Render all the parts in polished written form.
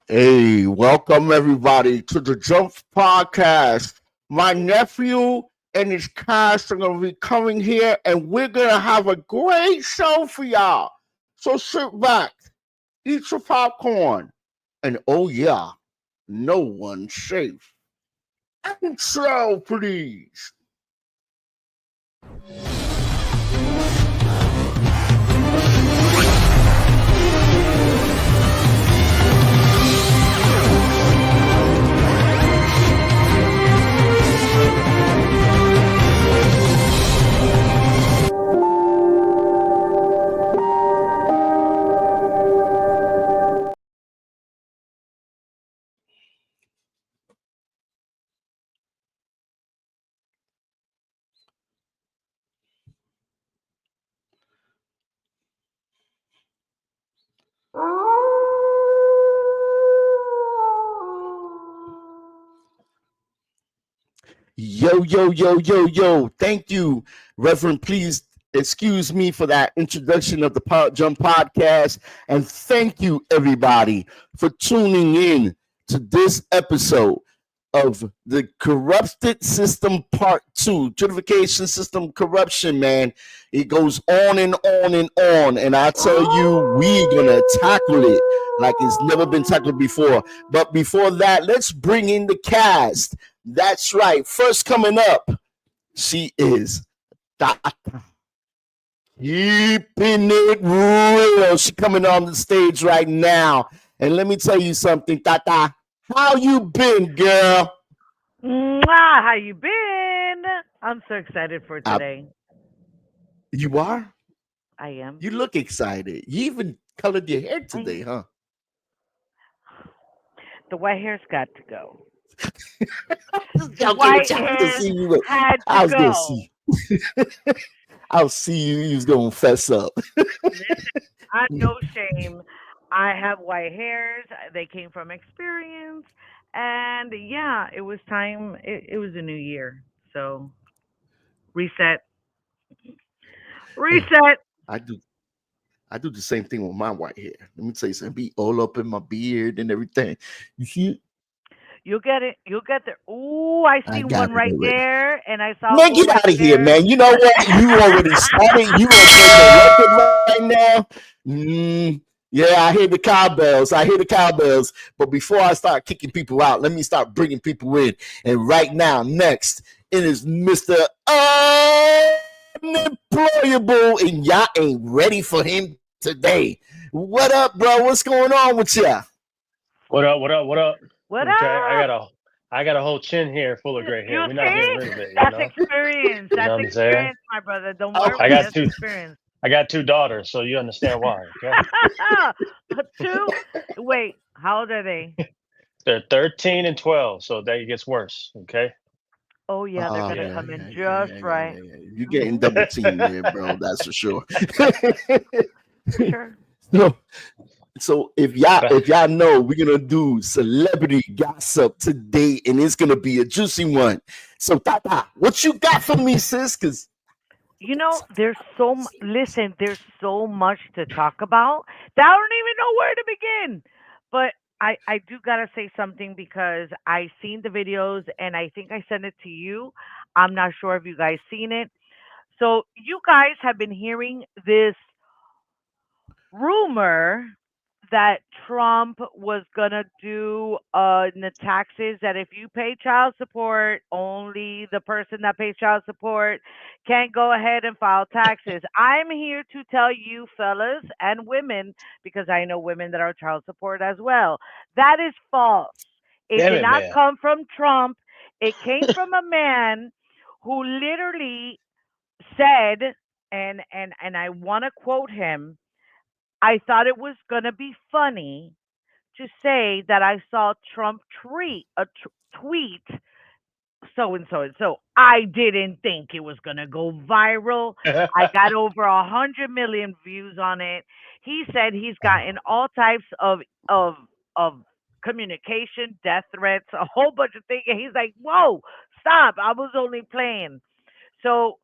Hey, welcome everybody to the Jump Podcast. My nephew and his cast are going to be coming here and we're going to have a great show for y'all. So sit back, eat your popcorn, and oh yeah, no one's safe. Intro, please. Yo, yo, yo, yo, yo. Thank you, Reverend. Please excuse me for that introduction of the Jump Podcast. And thank you, everybody, for tuning in to this episode of the Corrupted System Part 2, Certification System Corruption, man. It goes on and on and on. And I tell you, we're going to tackle it like it's never been tackled before. But before that, let's bring in the cast. That's right. First coming up, she is Tata. Keeping it real. She coming on the stage right now. And let me tell you something, Tata. How you been, girl? Mwah, how you been? I'm so excited for Uh, today. you are? I am. You look excited. You even colored your hair I today, huh? The white hair's got to go. Just The joking with white you. I was gonna hair see you. had to I was gonna go. see. I'll see you. You was gonna fess up. Listen, I'm no shame. I have white hairs. They came from experience, and yeah, it was time. It was a new year, so reset, Hey, reset. I do. I do the same thing with my white hair. Let me tell you something. Be all up in my beard and everything. You see it? You'll get it. You'll get there. Ooh, I I seen got one it right already. there, and I saw it Man, go get right out of here, there. man. You know what? You already started. You gonna play the record right now? Yeah, I hear the cowbells. I hear the cowbells. But before I start kicking people out, let me start bringing people in. And right now, next, it is Mr. Unemployable, and y'all ain't ready for him today. What up, bro? What's going on with ya? What up? What up? What up? What Okay, up? I got a whole chin here full of gray hair. You We're not getting see? rid of it, you That's know. experience. You know That's what I'm saying? experience, my brother. Don't Oh, I worry. got That's two experience. I got two daughters, so you understand why, okay? Two? Wait, how old are they? They're 13 and 12, so that gets worse, okay? Oh, yeah, they're going to yeah, Yeah. come yeah, in yeah, yeah, just yeah, right. yeah, yeah. You're getting Hmm. double teamed there, bro. That's for sure. For sure. so, so But if y'all know, we're gonna do celebrity gossip today, and it's gonna be a juicy one. So, Tata, what you got for me, sis? Because There's listen, there's so much to talk about that I don't even know where to begin. But I do gotta say something because I seen the videos and I think I sent it to you. I'm not sure if you guys seen it. So you guys have been hearing this rumor that Trump was gonna do in the taxes that if you pay child support, only the person that pays child support can go ahead and file taxes. I'm here to tell you, fellas and women, because I know women that are child support as well, that is false. It damn did it, not man. come from Trump. It came from a man who literally said, and I want to quote him. I thought it was going to be funny to say that I saw Trump tweet so and so and so. I didn't think it was going to go viral. I got over 100 million views on it. He said he's gotten all types of of communication, death threats, a whole bunch of things. And he's like, "Whoa, stop! I was only playing." So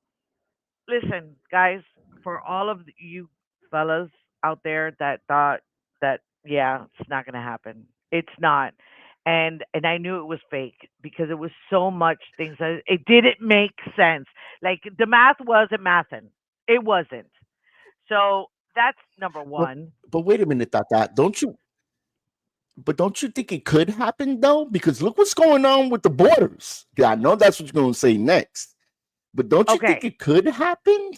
listen, guys, for all of you fellas out there that thought that, yeah, it's not going to happen. It's not. And I knew it was fake because it was so much things that it didn't make sense. Like the math wasn't mathing. It wasn't. So that's number But one. but wait a minute, Tata. Don't you think it could happen though? Because look what's going on with the borders. Yeah, I know that's what you're gonna say next. But don't you think Okay. it could happen?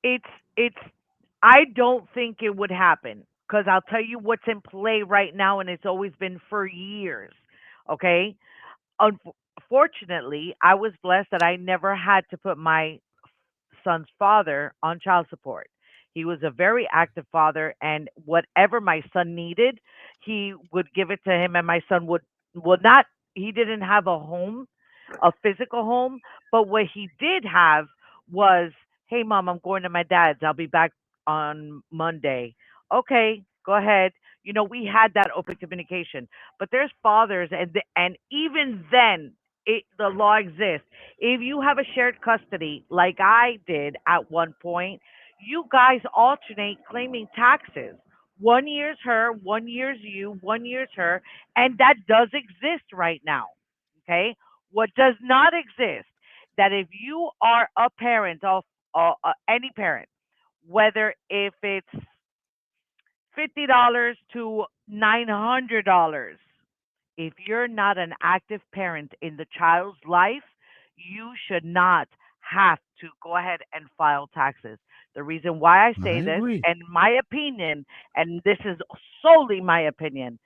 It's I don't think it would happen because I'll tell you what's in play right now, and it's always been for years. Okay. Unfortunately, I was blessed that I never had to put my son's father on child support. He was a very active father, and whatever my son needed, he would give it to him, and my son would not. He didn't have a home, a physical home, but what he did have was, "Hey, mom, I'm going to my dad's. I'll be back on Monday." Okay, go ahead. We had that open communication, but there's fathers, and even then, the law exists. If you have a shared custody, like I did at one point, you guys alternate claiming taxes. 1 year's her, 1 year's you, 1 year's her, and that does exist right now. Okay, what does not exist, that if you are a parent of any parent, whether if it's $50 to $900, if you're not an active parent in the child's life, you should not have to go ahead and file taxes. The reason why I I say this, agree. and my opinion, and this is solely my opinion,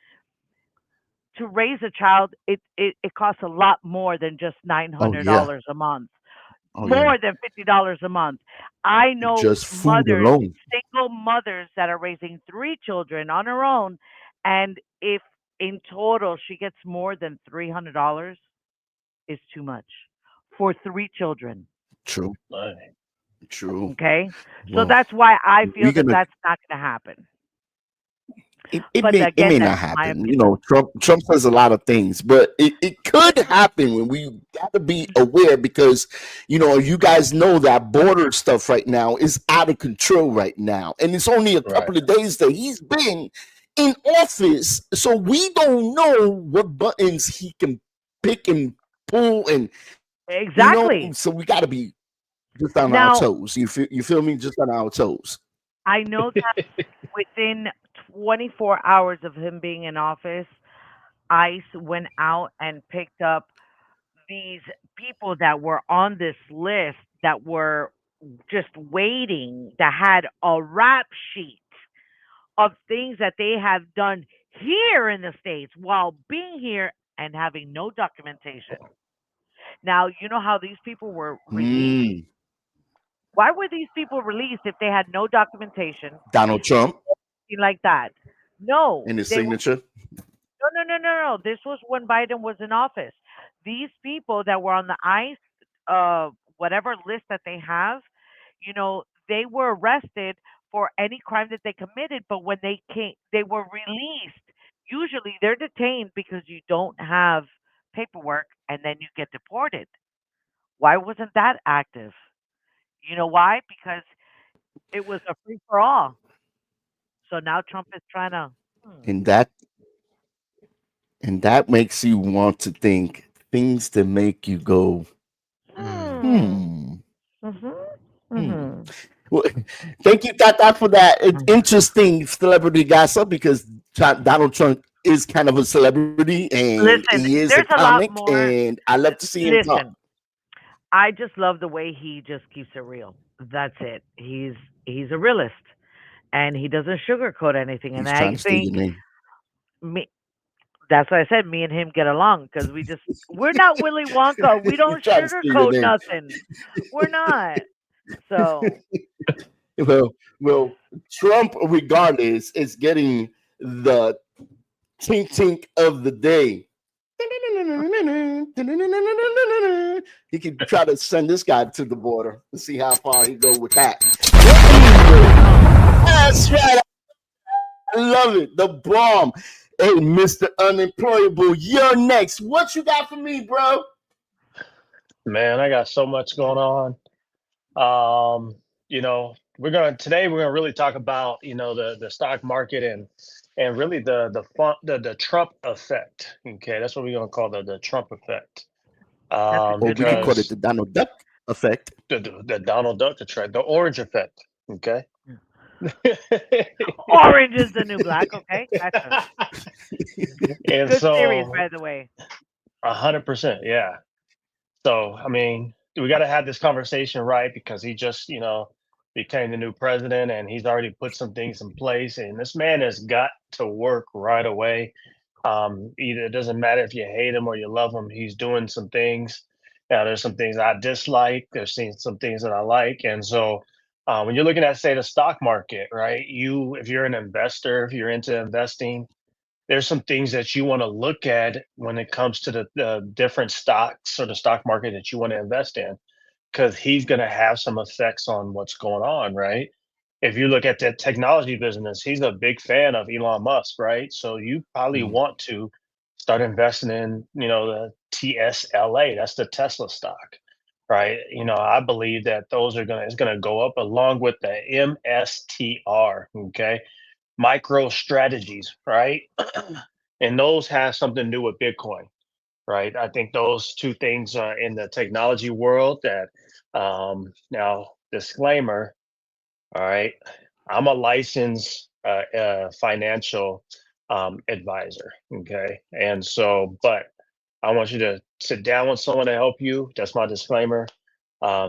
to raise a child, it costs a lot more than just nine Oh hundred yeah. dollars a month, Oh yeah. more than $50 a month. I know Just food mothers, alone. single mothers that are raising three children on her own, and if in total she gets more than $300, is too much for three children. True. Right. True. Okay, so Well, that's why I feel we're that gonna that's not going to happen. it But may again, not that's my happen. You opinion. know, Trump says a lot of things, but it could happen when we gotta be aware because you guys know that border stuff right now is out of control right now. And it's only a Right. couple of days that he's been in office. So we don't know what buttons he can pick and pull and Exactly. so we gotta be just on our Now, toes. You feel me? Just on our toes. I know that within 24 hours of him being in office, ICE went out and picked up these people that were on this list that were just waiting, that had a rap sheet of things that they have done here in the States while being here and having no documentation. Now, you know how these people were released? Mm, Why were these people released if they had no documentation, Donald Trump nothing like that? No, and his they were. signature. No. This was when Biden was in office. These people that were on the ICE, whatever list that they have, they were arrested for any crime that they committed. But when they were released. Usually, they're detained because you don't have paperwork, and then you get deported. Why wasn't that active? You know why? Because it was a free for all. So now Trump is trying to. And that makes you want to think things that make you go, Hmm. hmm, Mhm. hmm. Mhm. Well, thank you, Tata, for that interesting celebrity gossip because Donald Trump is kind of a celebrity and Listen, he is a there's a lot comic, more. and I love to see him talk. Listen, I just love the way he just keeps it real. That's it. He's a realist, and he doesn't sugarcoat anything. And He's trying I to steal your think name. me. That's why I said me and him get along because we're not Willy Wonka. We He's don't trying to steal your sugarcoat name. nothing. We're not. So Well, Trump, regardless, is getting the tink tink of the day. He could try to send this guy to the border and see how far he go with that. That's right. I love it. The bomb. Hey, Mr. Unemployable, you're next. What you got for me, bro? Man, I got so much going on. Um, you know, Today we're gonna really talk about the stock market and really the Trump effect. Okay, that's what we're gonna call the Trump effect. That's a Or good we could call name. it Because the Donald Duck effect. the Donald Duck effect, the orange effect. Okay. Yeah. Orange is the new black. Okay, gotcha. And Good series, so by the way. 100%, yeah. So, I mean, we got to have this conversation, right? Because he just, became the new president and he's already put some things in place. And this man has got to work right away. Either it doesn't matter if you hate him or you love him, he's doing some things. Now, there's some things I dislike, there's some things that I like. And so, when you're looking at, say, the stock market, right? If you're an investor, if you're into investing, there's some things that you want to look at when it comes to the different stocks or the stock market that you want to invest in, because he's going to have some effects on what's going on, right? If you look at the technology business, he's a big fan of Elon Musk, right? So you probably Mhm. want to start investing in, the TSLA, that's the Tesla stock, right? I believe that those are it's gonna go up along with the MSTR, okay? Micro strategies, right? And those have something to do with Bitcoin, right? I think those two things are in the technology world that now disclaimer, all right, I'm a licensed financial advisor, okay? And so, but I want you to sit down with someone to help you. That's my disclaimer.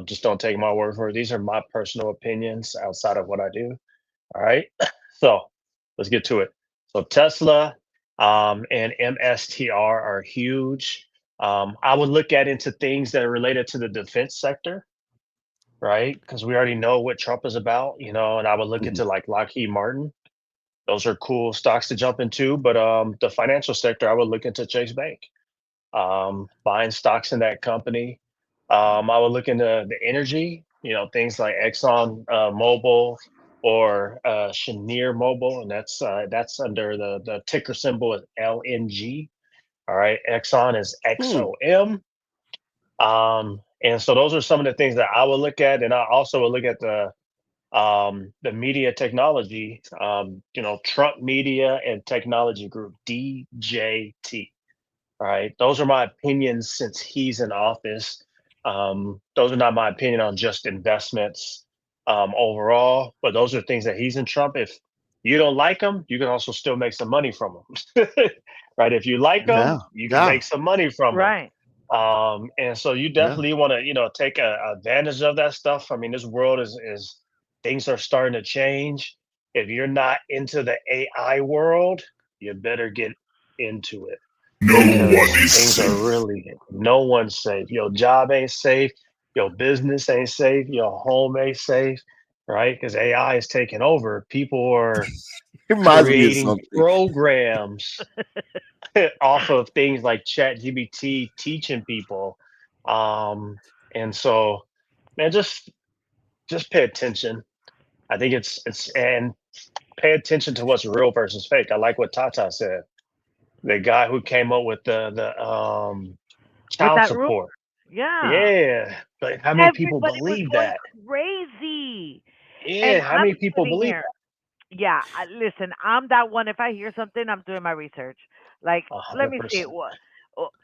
Just don't take my word for it. These are my personal opinions outside of what I do. All right. So let's get to it. So Tesla and MSTR are huge. I would look at into things that are related to the defense sector, right? Because we already know what Trump is about, and I would look Mhm. into like Lockheed Martin. Those are cool stocks to jump into. But the financial sector, I would look into Chase Bank, buying stocks in that company. I would look into the energy, things like Exxon Mobil or Cheniere Mobile, and that's under the ticker symbol is LNG. All right, Exxon is Hmm. XOM. And so those are some of the things that I would look at, and I also would look at the media technology, Trump Media and Technology Group, DJT. All right, those are my opinions since he's in office. Those are not my opinion on just investments overall, but those are things that he's in Trump. If you don't like him, you can also still make some money from him, right? If you like him, Yeah. you can Yeah. make some money from him. Right. And so you Yeah. definitely want to, take advantage of that stuff. I mean, this world is things are starting to change. If you're not into the AI world, you better get into it because things are really no one's safe. Your job ain't safe, your business ain't safe, your home ain't safe, right? Because AI is taking over. People are It reminds me of creating something. programs off of things like ChatGPT teaching people. Um, and so, man, just pay attention. I think it's and pay attention to what's real versus fake. I like what Tata said. The guy who came up with the With child that rule, support. yeah. Yeah, but how many people Everybody was believe going that? crazy. And Yeah, how I'm many people sitting believe here. Yeah, listen, I'm that one. If I hear something, I'm doing my research. Like, that? let hundred me see percent.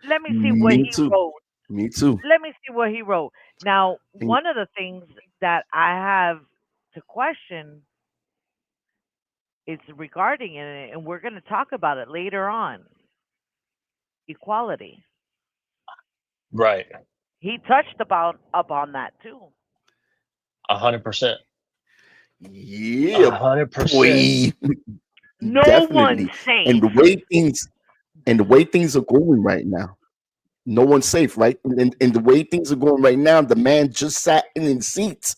let me see what Me he too. wrote. Me too. Let me see what he wrote. Now, And one of the things that I have to question is regarding it, and we're going to talk about it later on. Equality. Right, He touched about upon that too. 100%, a yeah, hundred percent. boy. No one's Definitely. And safe. the way things are going right now, no one's safe, right? And the way things are going right now, the man just sat in his seat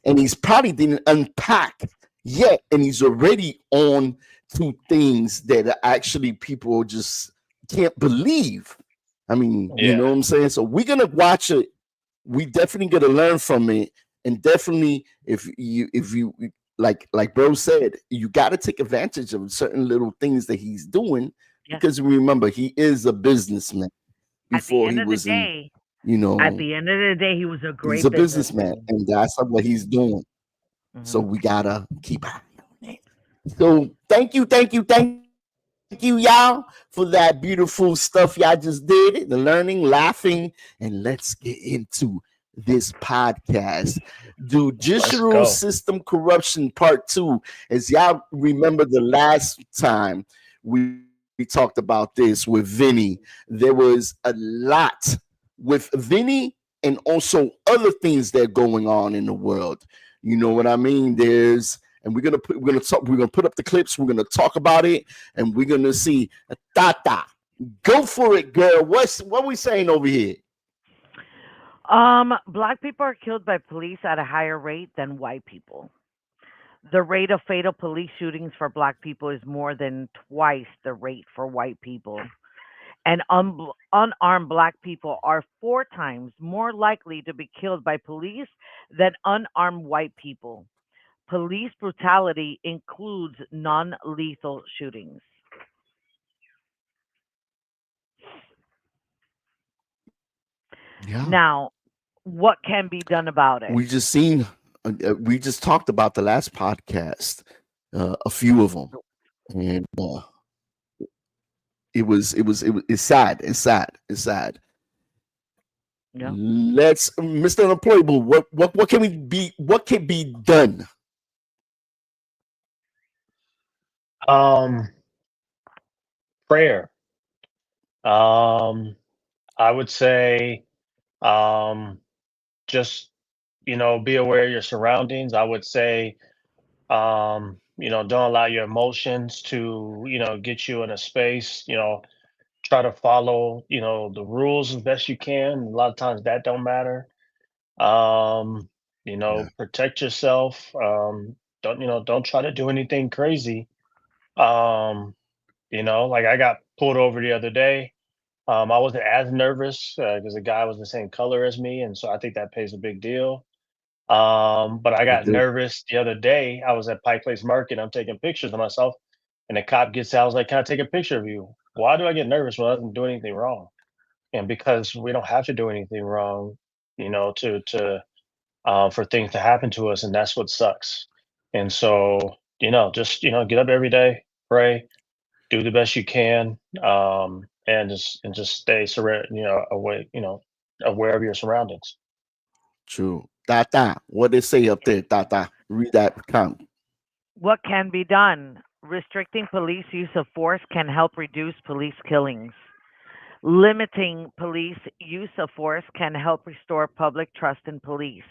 and he's probably didn't unpack yet, and he's already on to things that are actually people just can't believe. I mean, you Yeah, know what I'm saying? So we're gonna watch it. We definitely gonna learn from it, and definitely if you like bro said, you got to take advantage of certain little things that he's doing Yes. because remember he is a businessman At the before end he of the was in. day, You at know, the end of the day, he was a he's a great businessman, businessman. and that's what he's doing. So Hmm. we gotta keep eye on it. So thank you, y'all, for that beautiful stuff y'all just did, the learning, laughing, and let's get into this podcast. Let's Judicial go. system corruption part two. As y'all remember the last time we talked about this with Vinny, there was a lot with Vinny and also other things that are going on in the world. You know what I mean? And we're gonna put up the clips. We're gonna talk about it, and we're gonna see Tata. Go for it, girl. What we saying over here? Black people are killed by police at a higher rate than white people. The rate of fatal police shootings for black people is more than twice the rate for white people. And unarmed black people are four times more likely to be killed by police than unarmed white people. Police brutality includes non lethal shootings. Yeah, Now, what can be done about it? we just talked about the last podcast, a few of them, and it's sad. It's sad. It's sad. Yeah. Mr. Unemployable. What can we be? What can be done? Um, prayer. Um, I would say, um, just be aware of your surroundings. I would say, don't allow your emotions to get you in a space. Try to follow the rules as best you can. A lot of times that don't matter. Um, Yeah, protect yourself. Don't try to do anything crazy. Um, like I got pulled over the other day. I wasn't as nervous because the guy was the same color as me, and so I think that pays a big deal. But I it got do. nervous the other day. I was at Pike Place Market. I'm taking pictures of myself, and the cop gets out. I was like, "Can I take a picture of you?" Why do I get nervous when I didn't do anything wrong? And because we don't have to do anything wrong, to for things to happen to us, and that's what sucks. And so, just get up every day, pray, do the best you can, and just stay away, aware of your surroundings. True. Tata. What they say up there, Tata? Read that count. What can be done? Restricting police use of force can help reduce police killings. Limiting police use of force can help restore public trust in police.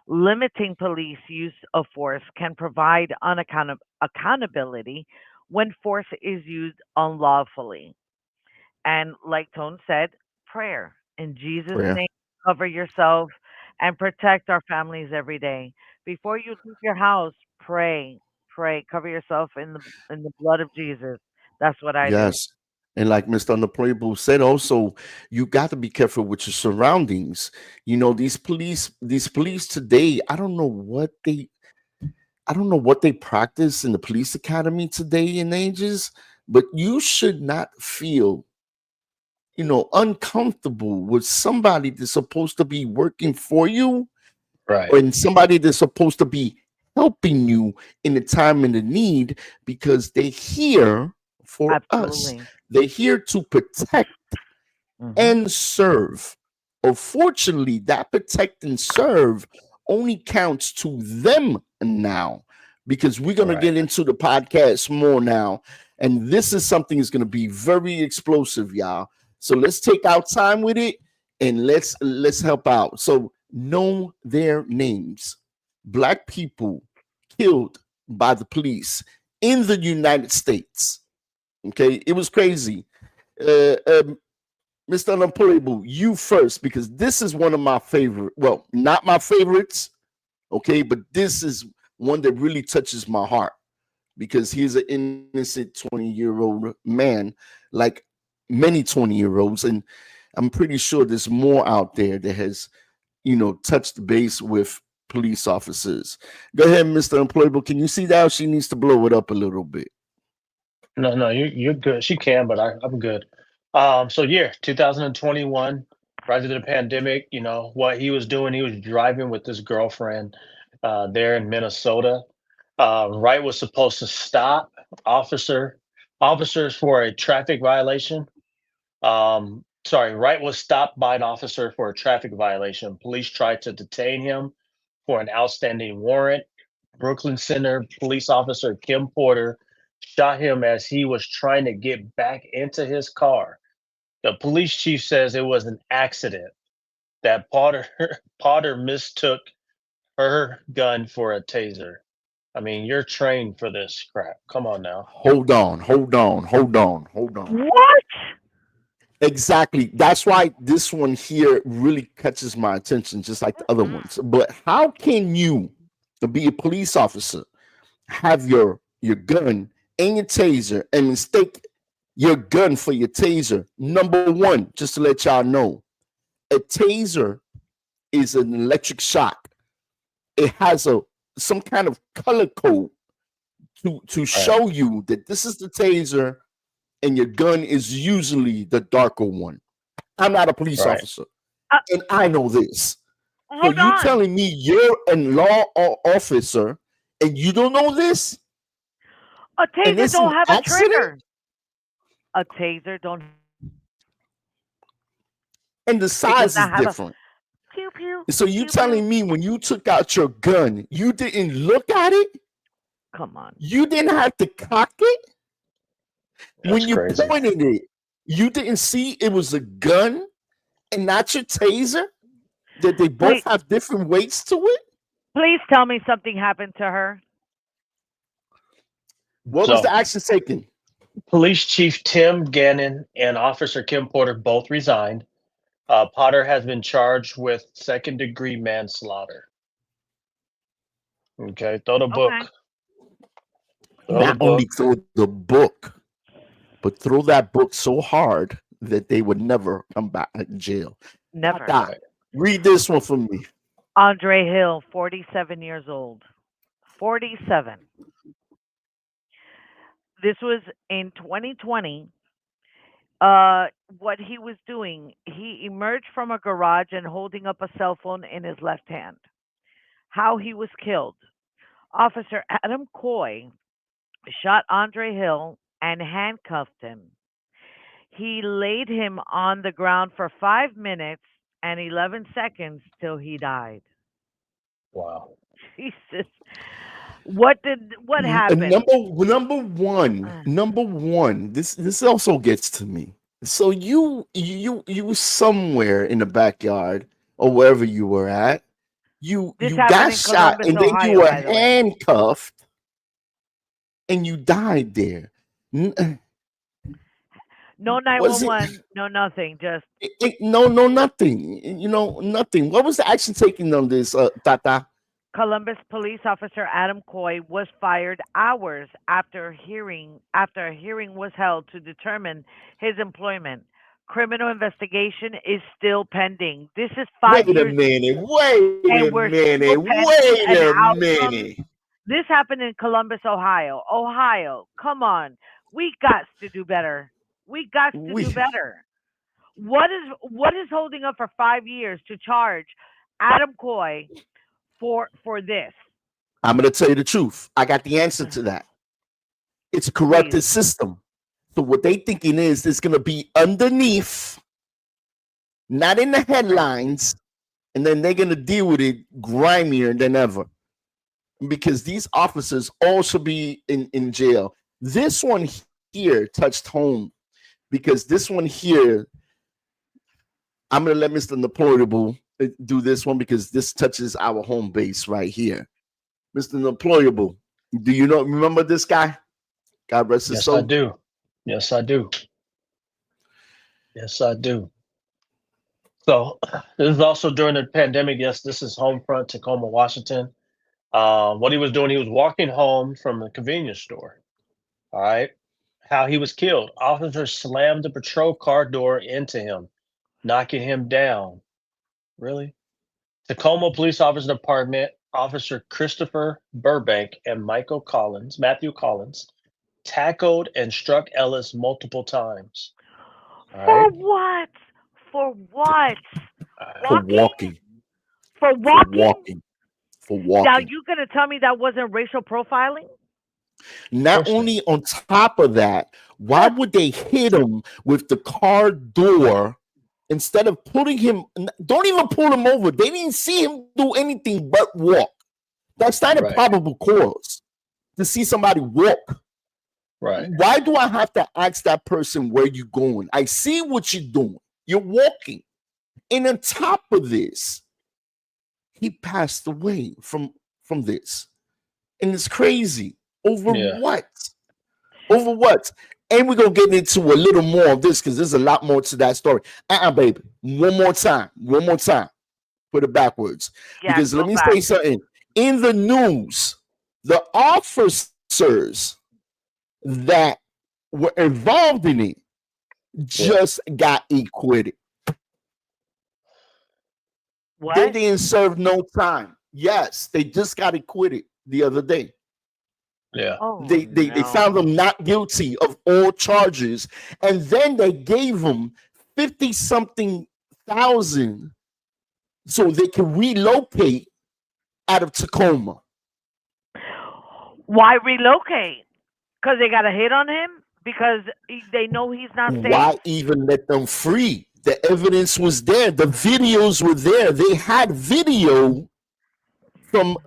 Limiting police use of force can provide accountability when force is used unlawfully. And like Tone said, prayer. In Jesus' Prayer. name, cover yourself and protect our families every day. Before you leave your house, pray. Pray. Cover yourself in the blood of Jesus. That's what I do. Yes. And like Mr. Unemployable said, also, you got to be careful with your surroundings. You know, these police today, I don't know what they practice in the police academy today in ages, but you should not feel, uncomfortable with somebody that's supposed to be working for you Right. and somebody that's supposed to be helping you in the time and the need because they're here for us. Absolutely. They're here to protect Hmm. and serve. Unfortunately, that protect and serve only counts to them now because we're going to Right. get into the podcast more now. And this is something that's going to be very explosive, y'all. So let's take our time with it and let's help out. So know their names. Black people killed by the police in the United States. Okay, it was crazy. Uh, um, Mr. Unemployable, you first, because this is one of my favorite. Well, not my favorites, okay, but this is one that really touches my heart because he's an innocent 20-year-old man, like many 20-year-olds. And I'm pretty sure there's more out there that has, touched the base with police officers. Go ahead, Mr. Unemployable. Can you see that? She needs to blow it up a little bit. No, no, you're good. She can, but I'm good. So yeah, 2021, right into the pandemic. What he was doing, he was driving with his girlfriend. there in Minnesota. Wright was supposed to stop officers for a traffic violation. Wright was stopped by an officer for a traffic violation. Police tried to detain him for an outstanding warrant. Brooklyn Center police officer Kim Porter shot him as he was trying to get back into his car. The police chief says it was an accident, that Potter mistook her gun for a taser. I mean, you're trained for this crap. Come on now. Hold on. What? Exactly. That's why this one here really catches my attention, just like the other ones. But how can you be a police officer, have your gun and your taser, and mistake your gun for your taser? Number one, just to let y'all know, a taser is an electric shock. It has some kind of color code to show you that this is the taser, and your gun is usually the darker one. I'm not a police officer, and I know this. So you telling me you're a law officer and you don't know this? A taser don't have a trigger. A taser don't. And the size is different. Pew, pew, so you telling me when you took out your gun, you didn't look at it? Come on. You didn't have to cock it? When you crazy. Pointed it, you didn't see it was a gun and not your taser? That they both have different weights to it? Please tell me something happened to her. What was the action taken? Police Chief Tim Gannon and Officer Kim Porter both resigned. Potter has been charged with second-degree manslaughter. Okay, throw the book. Not only throw the book, but throw that book so hard that they would never come back in jail. Never. Read this one for me. Andre Hill, 47 years old. 47. This was in 2020. What he was doing, he emerged from a garage and holding up a cell phone in his left hand. How he was killed. Officer Adam Coy shot Andre Hill and handcuffed him. He laid him on the ground for 5 minutes and 11 seconds till he died. Wow. Jesus. What happened? Number one. This also gets to me. So you somewhere in the backyard or wherever you were at, you got shot and then you were handcuffed and you died there. No 911, no nothing, just nothing. You know, nothing. What was the action taken on this, Tata? Columbus police officer Adam Coy was fired hours after a hearing was held to determine his employment. Criminal investigation is still pending. This is 5 years. Wait a minute. This happened in Columbus, Ohio. Ohio, come on. We got to do better. We got to do better. What is holding up for 5 years to charge Adam Coy for this? I'm going to tell you the truth. I got the answer to that. It's a corrupted system. So what they thinking is it's going to be underneath, not in the headlines, and then they're going to deal with it grimier than ever. Because these officers all should be in jail. This one here touched home because this one here, I'm going to let Mr. Deployable do this one because this touches our home base right here. Mr. Deployable, do you remember this guy? God rest his soul. I do. Yes, I do. So this is also during the pandemic. Yes, this is Homefront, Tacoma, Washington. What he was doing, he was walking home from a convenience store. All right. How he was killed. Officers slammed the patrol car door into him, knocking him down. Really? Tacoma Police Officer Department Officer Christopher Burbank and Matthew Collins tackled and struck Ellis multiple times. For what? For what? For walking. For walking? for Now walking. you gonna tell me that wasn't racial profiling? Of Not course not. only on top of that, why would they hit him with the car door instead of putting him? Don't even pull him over. They didn't see him do anything but walk. That's not a Right. probable cause to see somebody walk. Right. Why do I have to ask that person where you going? I see what you're doing. You're walking. And on top of this, he passed away from this. And it's crazy. Over Yeah. what? Over what? And we're gonna get into a little more of this because there's a lot more to that story. Baby. One more time. One more time. Put it backwards. Yeah, Because go let me back. say something. In the news, the officers that were involved in it just got acquitted. They What? didn't serve no time. Yes, they just got acquitted the other day. Yeah. Oh They found no. them not guilty of all charges, and then they gave them 50 something thousand so they can relocate out of Tacoma. Why relocate? Because they got a hit on him? Because they know he's not safe? Why even let them free? The evidence was there. The videos were there. They had video from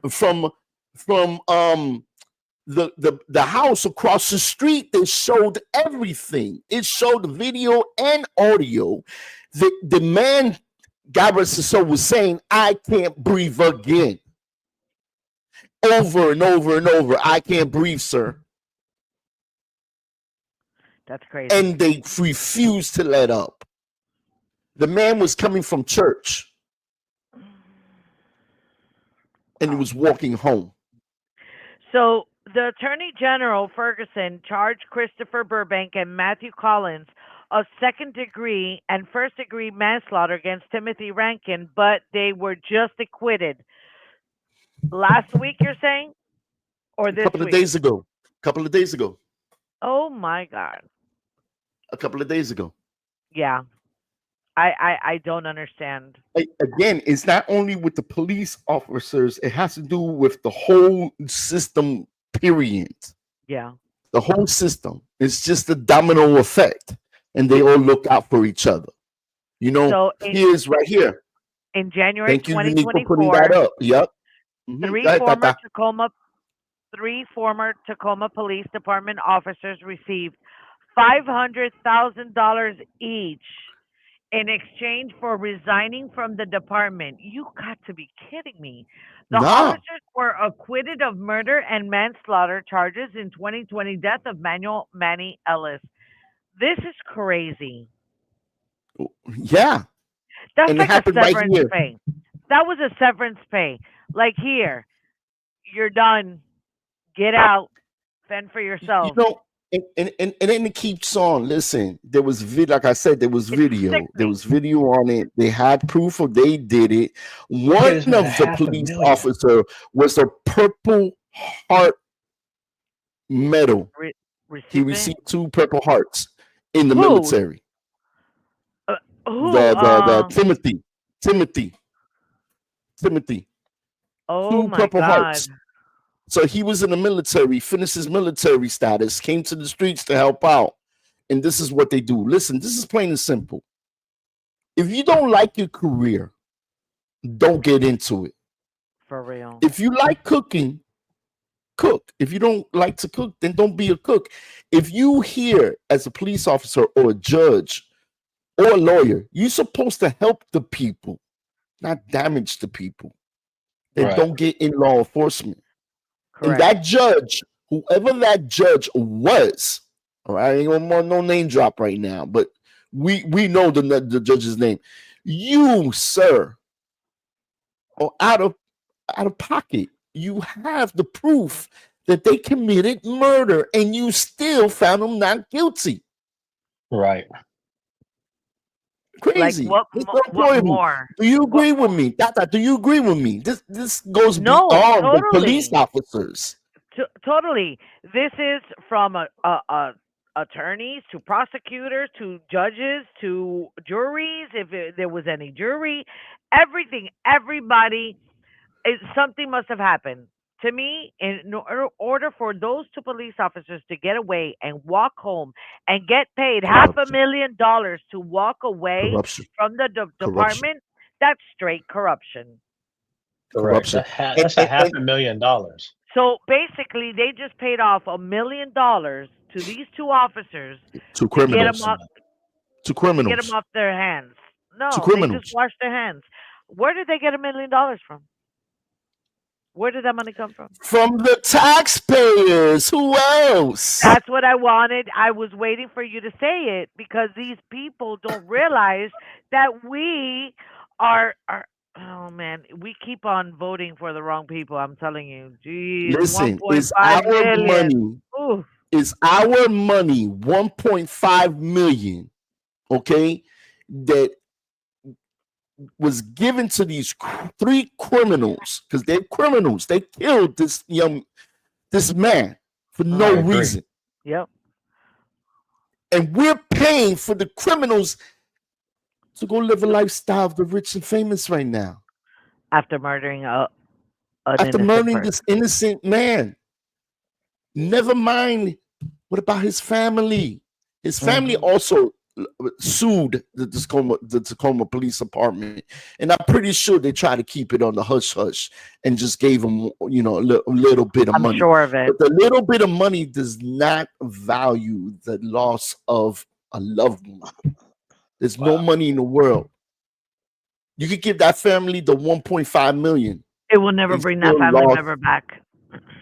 the house across the street. They showed everything. It showed video and audio. The man Gabriel Sissoko was saying, "I can't breathe again." Over and over and over. I can't breathe, sir. That's crazy. And they refused to let up. The man was coming from church and he was walking home. So the Attorney General Ferguson charged Christopher Burbank and Matthew Collins of second degree and first degree manslaughter against Timothy Rankin, but they were just acquitted. Last week, you're saying? Or A this couple of week? days ago. Couple of days ago. Oh my God. A couple of days ago. Yeah. I don't understand. Again, it's not only with the police officers, it has to do with the whole system, period. Yeah. The whole system. It's just a domino effect. And they all look out for each other. You know, So here's right here. in January Thank you, Unique, for putting that 2024, up. Yep. Mhm. three Go ahead, former Tata. Tacoma three former Tacoma Police Department officers received $500,000 each in exchange for resigning from the department. You got to be kidding me. The Nah. officers were acquitted of murder and manslaughter charges in 2020 death of Manuel Manny Ellis. This is crazy. Yeah. That's And it like a happened right severance here. pay. That was a severance pay. Like here, you're done. Get out. Fend for You yourself. know, and then it keeps on. Listen, there was like I said, there was It's video. There sickening. was video on it. They had proof of they did it. Yeah, One this man of the police officer was a Purple Heart medal. Re- He recipient? received 2 Purple Hearts in the Who? military. Who? The Timothy, 2 Oh my Purple God. Hearts. So he was in the military, finished his military status, came to the streets to help out. And this is what they do. Listen, this is plain and simple. If you don't like your career, don't get into it. For real. If you like cooking, cook. If you don't like to cook, then don't be a cook. If you here as a police officer or a judge or a lawyer, you're supposed to help the people, not damage the people. Then Right. don't get in law enforcement. And Correct. that judge, whoever that judge was, all right, I ain't gonna want no name drop right now, but we know the judge's name. You, sir, are out of pocket. You have the proof that they committed murder, and you still found them not guilty. Right. Like Crazy. what? It's What unemployable. more? Do you What agree with more? me? Tata, do you agree with me? This goes No, beyond the police totally. officers. Totally. This is from attorneys to prosecutors to judges to juries, if there was any jury, everything, everybody Something must have happened. To me, in order for those two police officers to get away and walk home and get paid half a Corruption, million dollars to walk away corruption, from the corruption, department, that's straight corruption. Correct. corruption, That's a half and a million dollars. So basically, they just paid off $1 million to these two officers to to get them criminals, off to to get them criminals, off their hands. to No, they just criminals. washed their hands. Where did they get $1 million from? Where did that money come from? From the taxpayers. Who else? That's what I wanted. I was waiting for you to say it because these people don't realize that we are oh man, we keep on voting for the wrong people. I'm telling you. Jeez, Listen, is 1.5 our million. money, Ooh, is our money 1.5 million, okay, that was given to these three criminals because they're criminals. They killed this man for I no yep, agree. reason. yep. And we're paying for the criminals to go live a lifestyle of the rich and famous right now. After murdering an After innocent murdering person. this innocent man. Never mind. What about his family? His family Hmm. also sued the Tacoma Police Department, and I'm pretty sure they tried to keep it on the hush hush and just gave him, a little bit of I'm money. sure of it. But the little bit of money does not value the loss of a loved one. There's no Wow. money in the world. You could give that family the 1.5 million. It will never They bring that still family lost. member back.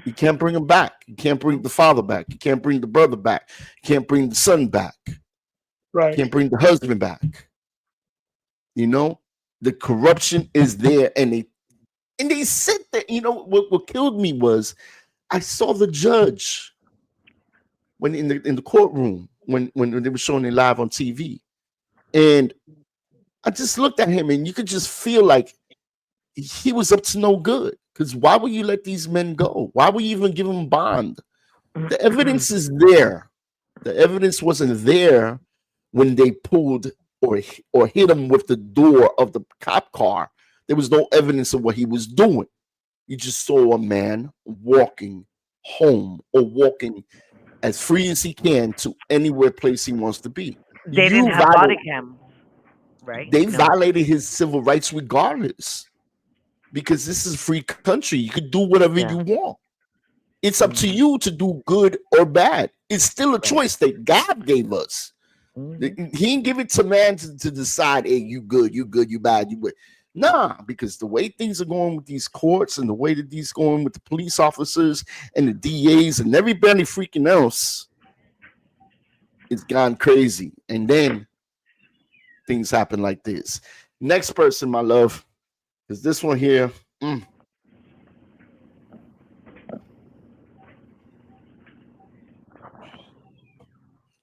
You can't bring them back. You can't bring Nope. the father back. You can't bring the brother back. You can't bring the son back. You Right. can't bring the husband back. You know, the corruption is there, and they said that. What killed me was I saw the judge when in the courtroom when they were showing it live on TV, and I just looked at him, and you could just feel like he was up to no good. Because why would you let these men go? Why would you even give them bond? The evidence is there. The evidence wasn't there when they pulled or hit him with the door of the cop car. There was no evidence of what he was doing. You just saw a man walking home or walking as free as he can to anywhere place he wants to be. They didn't You have body violate, cams, right? they No. violated his civil rights regardless because this is a free country. You could do whatever you Yeah. want. It's up to Hmm. you to do good or bad. It's still a Right. choice that God gave us. He Hmm. didn't give it to man to decide, hey, you good, you bad, you good. Nah, because the way things are going with these courts and the way that these going with the police officers and the DAs and everybody freaking else, it's gone crazy. And then things happen like this. Next person, my love, is this one here. mm,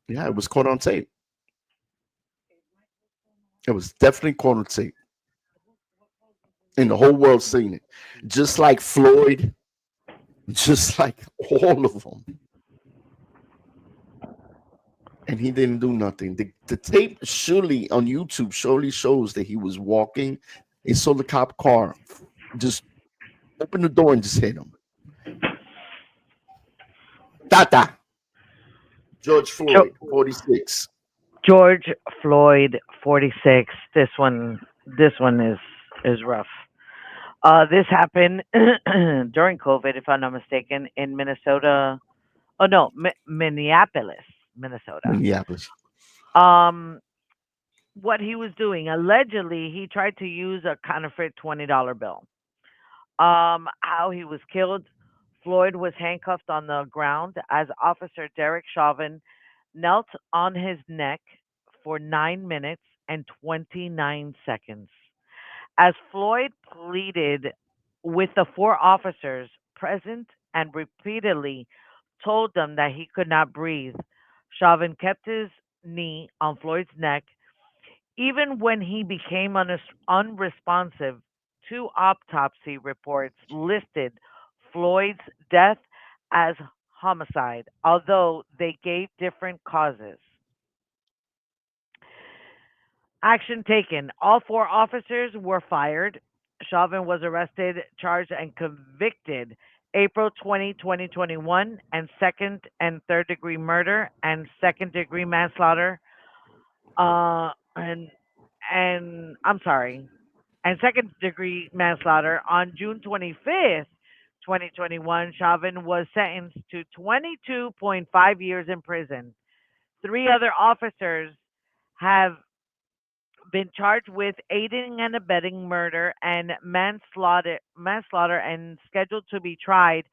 yeah, it was caught on tape. It was definitely caught on tape. And the whole world seen it. Just like Floyd, just like all of them. And he didn't do nothing. The tape surely on YouTube surely shows that he was walking. He saw the cop car just open the door and just hit him. Tata, George Jo- Floyd, 46. George Floyd, 46. This one is rough. This happened during COVID, if I'm not mistaken, in Minnesota. Oh no, Minneapolis, Minnesota. Minneapolis. Um, what he was doing allegedly, he tried to use a counterfeit $20 bill. How he was killed. Floyd was handcuffed on the ground as Officer Derek Chauvin knelt on his neck for 9 minutes and 29 seconds. As Floyd pleaded with the four officers present and repeatedly told them that he could not breathe, Chauvin kept his knee on Floyd's neck even when he became unresponsive. Two autopsy reports listed Floyd's death as homicide, although they gave different causes. Action taken. All four officers were fired. Chauvin was arrested, charged, and convicted April 20, 2021, and second and third degree murder and second degree manslaughter. Uh, and and I'm sorry, and second degree manslaughter on June 25th, 2021. Chauvin was sentenced to 22.5 years in prison. Three other officers have been charged with aiding and abetting murder and manslaughter and scheduled to be tried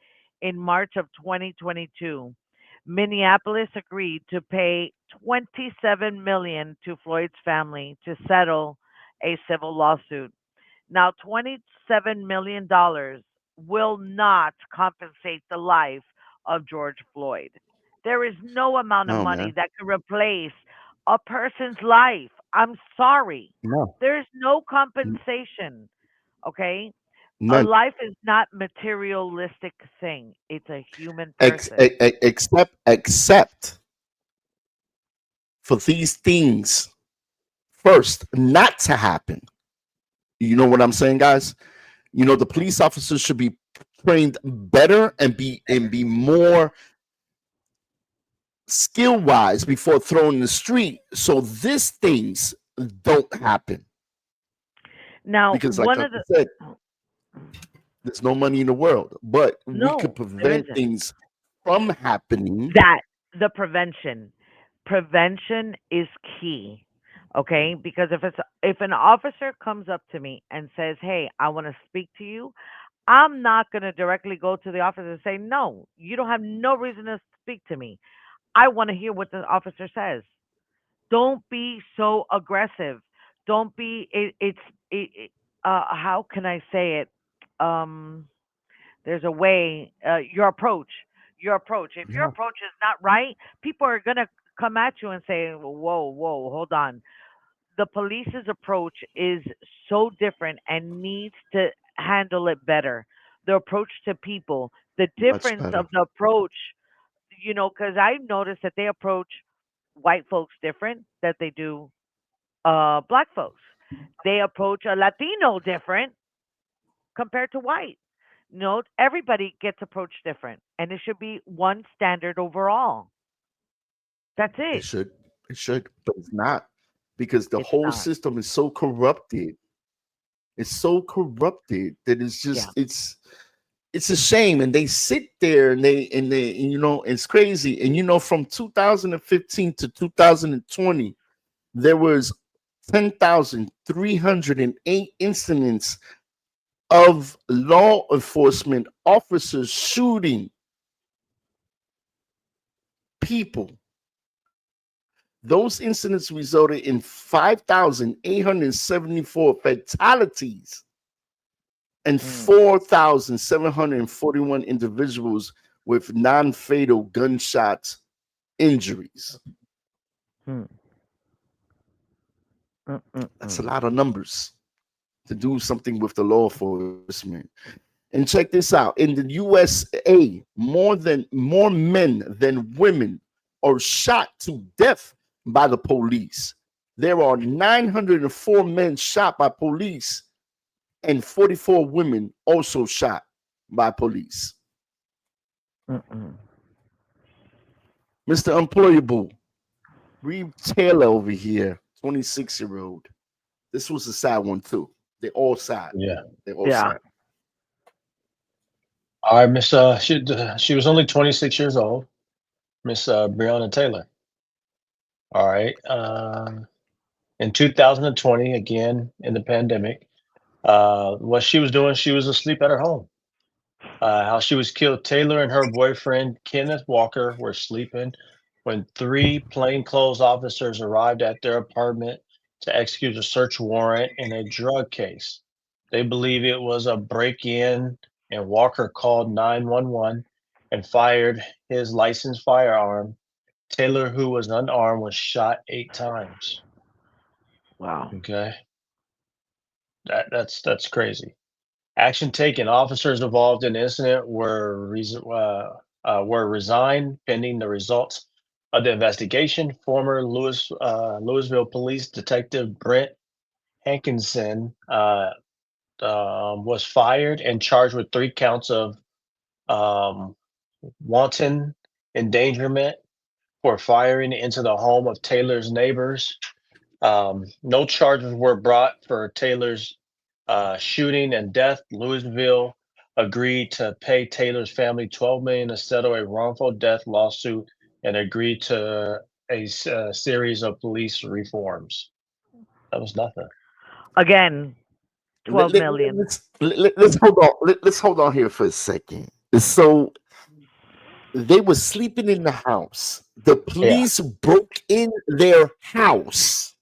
in March of 2022. Minneapolis agreed to pay 27 million to Floyd's family to settle a civil lawsuit. Now, $27 million will not compensate the life of George Floyd. There is no amount of No, money man. that can replace a person's life. I'm sorry. No. There's no N- compensation. Okay? A None. life is not materialistic thing. It's a human person. Except for these things first not to happen. You know what I'm saying, guys? You know, the police officers should be trained better and be more skill wise before thrown in the street, so these things don't happen. Now, Because, like one I of the said, there's no money in the world, but we could no, there prevent isn't. things from happening. That the prevention is key. Okay, because if an officer comes up to me and says, "Hey, I want to speak to you," I'm not going to directly go to the officer and say, "No, you don't have no reason to speak to me." I want to hear what the officer says. Don't be so aggressive. Don't be how can I say it? Um there's a way, your approach. If your Yeah, approach is not right, people are going to come at you and say, "Whoa, whoa, hold on." The police's approach is so different and needs to handle it better. The approach to people, the much difference better. of the approach, because I noticed that they approach white folks different that they do black folks. They approach a Latino different compared to white. No, everybody gets approached different, and it should be one standard overall. That's It it. should, it should, but it's not, because the It's whole not. system is so corrupted. It's so corrupted that it's Yeah. just it's a shame. And they sit there and you know, it's crazy. And you know, from 2015 to 2020, there was 10,308 incidents of law enforcement officers shooting people. Those incidents resulted in 5,874 fatalities and Mm, 4,741 individuals with non fatal gunshot injuries. mm, mm, mm, That's a mm. lot of numbers to do something with the law enforcement. And check this out. In the USA, more men than women are shot to death by the police. There are 904 men shot by police and 44 women also shot by police. Mm-mm. Mr. Employable, Reed Taylor over here, 26-year-old. This was a sad one too. They all sad. Yeah. They all Yeah. sad. All right, Miss. She was only 26 years old, Miss Breonna Taylor. All right. In 2020, again in the pandemic, what she was doing, she was asleep at her home. How she was killed. Taylor and her boyfriend Kenneth Walker were sleeping when three plainclothes officers arrived at their apartment to execute a search warrant in a drug case. They believe it was a break-in, and Walker called 911 and fired his licensed firearm. Taylor, who was unarmed, was shot 8 times. Wow. Okay, that's crazy. Action taken. Officers involved in the incident were resigned pending the results of the investigation. Former Louisville Police Detective Brent Hankinson was fired and charged with 3 counts of um, wanton endangerment for firing into the home of Taylor's neighbors. No charges were brought for Taylor's shooting and death. Louisville agreed to pay Taylor's family $12 million to settle a wrongful death lawsuit and agreed to a series of police reforms. That was nothing. Again, Let, 12 let, million. let's hold on. Let's hold on here for a second. So they were sleeping in the house. The Yeah. police broke in their house,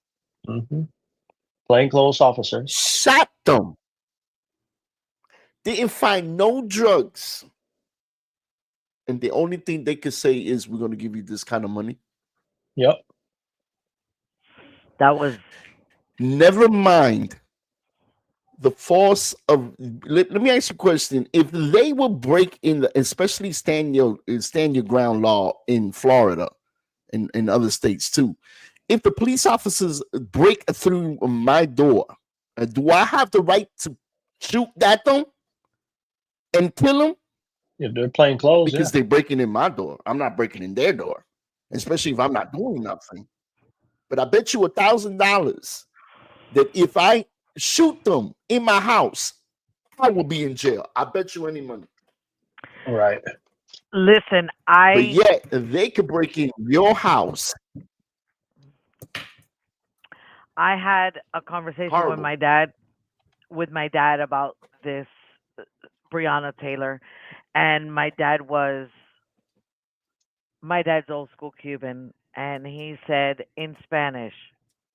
Plainclothes officers. shot them, didn't find no drugs. And the only thing they could say is, we're going to give you this kind of money. Yep. That was Never mind the force of. Let me ask you a question. If they will break in, especially stand your ground law in Florida and in other states too, if the police officers break through my door, do I have the right to shoot at them and kill them? If they're plainclothes, Because they're breaking in my door. I'm not breaking in their door, especially if I'm not doing nothing. But I bet you $1,000 that if I shoot them in my house, I will be in jail. I bet you any money. right. listen, But yet they could break in your house. I had a conversation Horrible. with my dad about this Breonna Taylor, and my dad's old school Cuban, and he said in Spanish,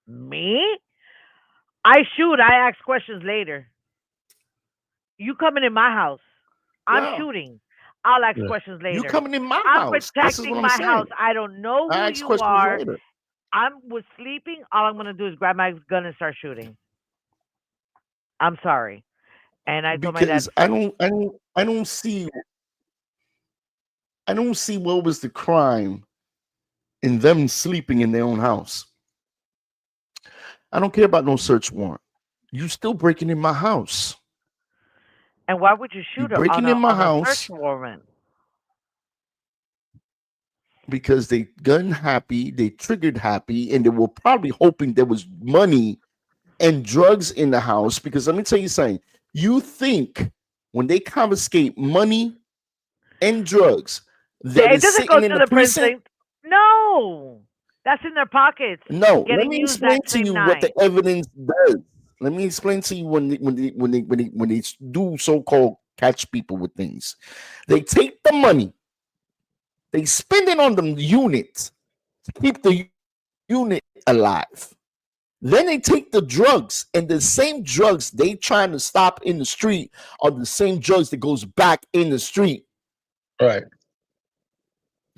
"Me? I shoot. I ask questions later. You coming in my house? I'm Yeah. shooting. I'll ask Yeah. questions You later. coming in my I'm house. This is what protecting I'm my saying. house. I don't know who I ask you questions are. later. I was sleeping. All I'm gonna do is grab my gun and start shooting. I'm sorry." And I told my dad, Because I don't see what was the crime in them sleeping in their own house. I don't care about no search warrant. You still breaking in my house. "And why would you You shoot her breaking in my on a search house warrant?" because they gun happy, they triggered happy, and they were probably hoping there was money and drugs in the house. Because let me tell you something. You think when they confiscate money and drugs that It is doesn't go sitting in to the the precinct? precinct. No, that's in their pockets, No, let getting me used that explain to same you what the night. evidence does. Let me explain to you when they do so-called catch people with things. They take the money, they spend it on the unit to keep the unit alive. Then they take the drugs, and the same drugs they trying to stop in the street are the same drugs that goes back in the street Right.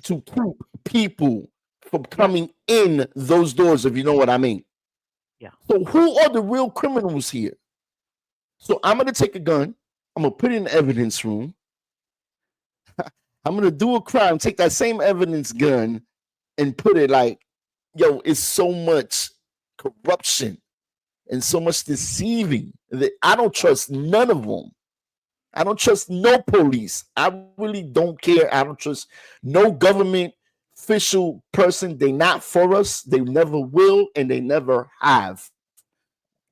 to keep people from Yeah, coming in those doors, if you know what I mean. yeah. So who are the real criminals here? So I'm gonna take a gun, I'm gonna put it in the evidence room, I'm gonna do a crime, take that same evidence gun and put it like, yo, it's so much corruption and so much deceiving that I don't trust none of them. I don't trust no police. I really don't care. I don't trust no government official person. They not for us. They never will, and they never have.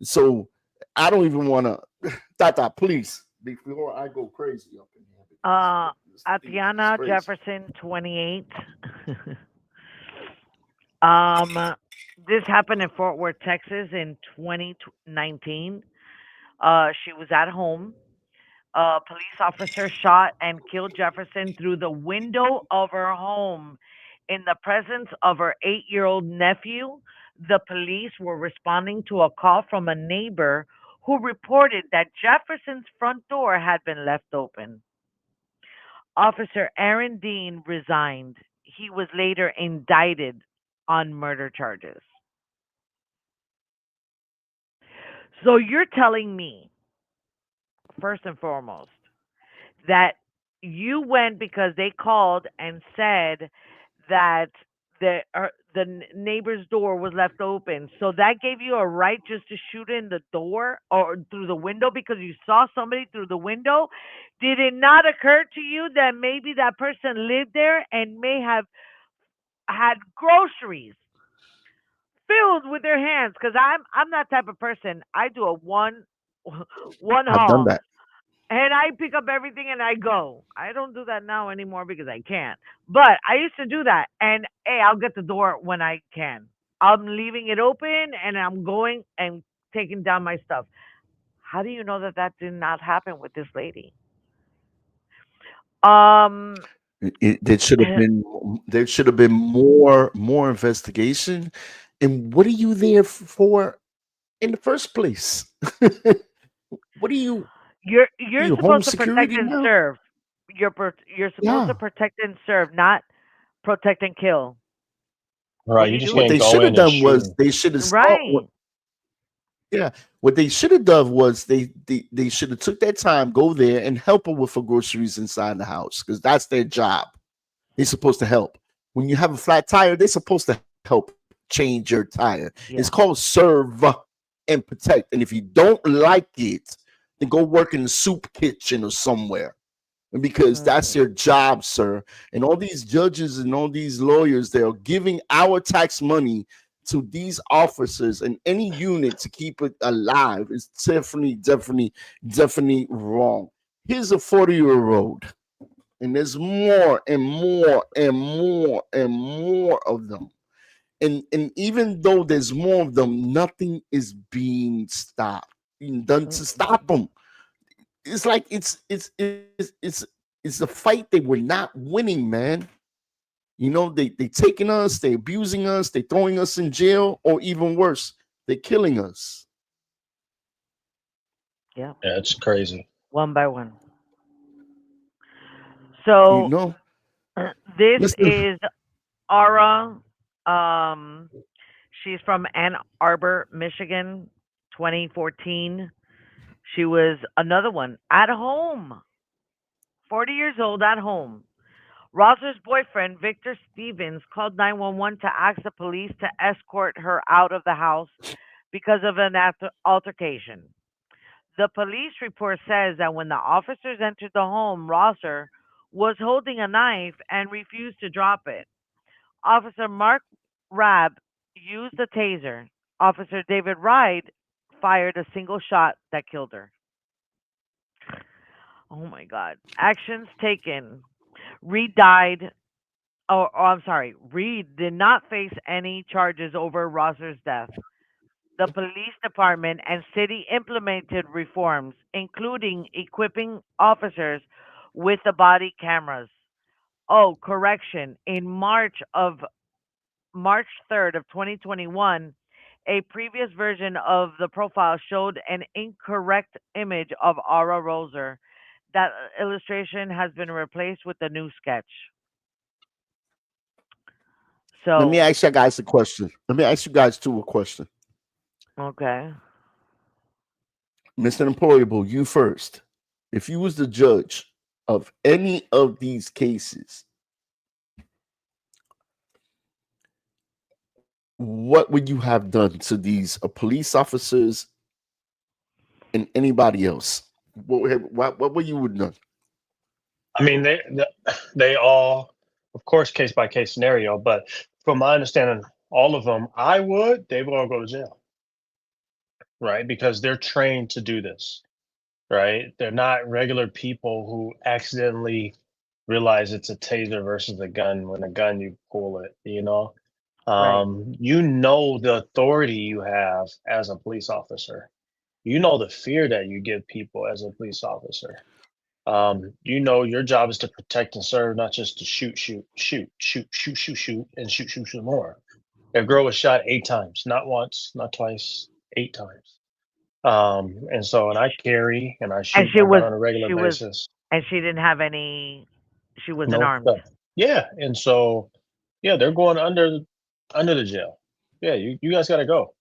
So I don't even want to. Tata, please, before I go crazy up in here, Uh, because this thing is Atiana crazy. Jefferson, 28. um, this happened in Fort Worth, Texas, in 2019. She was at home. A police officer shot and killed Jefferson through the window of her home in the presence of her 8-year-old nephew. The police were responding to a call from a neighbor who reported that Jefferson's front door had been left open. Officer Aaron Dean resigned. He was later indicted on murder charges. So you're telling me, first and foremost, that you went because they called and said that the neighbor's door was left open. So that gave you a right just to shoot in the door or through the window because you saw somebody through the window. Did it not occur to you that maybe that person lived there and may have had groceries filled with their hands? Because I'm that type of person. I do a one I've done haul that. and I pick up everything and I go. I don't do that now anymore because I can't. But I used to do that. And hey, I'll get the door when I can. I'm leaving it open and I'm going and taking down my stuff. How do you know that that did not happen with this lady? Um, There should have been more investigation. And what are you there for in the first place? What are you? Are you're you home supposed to protect security and now? serve. You're supposed to Yeah. protect and serve, not protect and kill. What Right. are You you just What can't doing? they go should have in and done was shoot. they should have saw Right. yeah. What they should have done was they should have took that time, go there and help her with her groceries inside the house because that's their job. They're supposed to help. When you have a flat tire, they're supposed to help change your tire. It's called Yeah. serve and protect. And if you don't like it, then go work in the soup kitchen or somewhere. And because that's Hmm. their job, sir. And all these judges and all these lawyers, they are giving our tax money to these officers and any unit to keep it alive. It's definitely wrong. Here's a 40-year-old and there's more and more and more and more of them. And even though there's more of them, nothing is being stopped, being done to stop them. It's like it's a fight that we're not winning, man. They taking us, they abusing us, they throwing us in jail, or even worse, they're killing us. Yeah. Yeah, it's crazy. One by one. You So know, this listen. is Aura. Um, she's from Ann Arbor, Michigan, 2014. She was another one at home, 40 years old at home. Rosser's boyfriend, Victor Stevens, called 911 to ask the police to escort her out of the house because of an altercation. The police report says that when the officers entered the home, Rosser was holding a knife and refused to drop it. Officer Mark Rabb used a taser. Officer David Wright fired a single shot that killed her. Oh my God. Actions taken. Reed died. I'm sorry. Reed did not face any charges over Rosser's death. The police department and city implemented reforms, including equipping officers with the body cameras. Oh, correction. In March 3rd of 2021, a previous version of the profile showed an incorrect image of Aura Roser. That illustration has been replaced with the new sketch. Let me So, ask you guys a question. Let me ask you guys two a question. okay. Mr. Employable, you first. If you was the judge of any of these cases, what would you have done to these police officers and anybody else? What would you have done? I mean, they all, of course, case by case scenario. But from my understanding, all of them, they would all go to jail, right? Because they're trained to do this, right? They're not regular people who accidentally realize it's a taser versus a gun. When a gun, you pull it, you know. Right. You know the authority you have as a police officer. You know the fear that you give people as a police officer. You know your job is to protect and serve, not just to shoot more. That girl was shot 8 times, not once, not twice, 8 times. And I carry and I And shoot my gun on a regular she was, basis. and she didn't have any, she wasn't No, armed. yeah, yeah, they're going under the jail. Yeah, you guys got to go.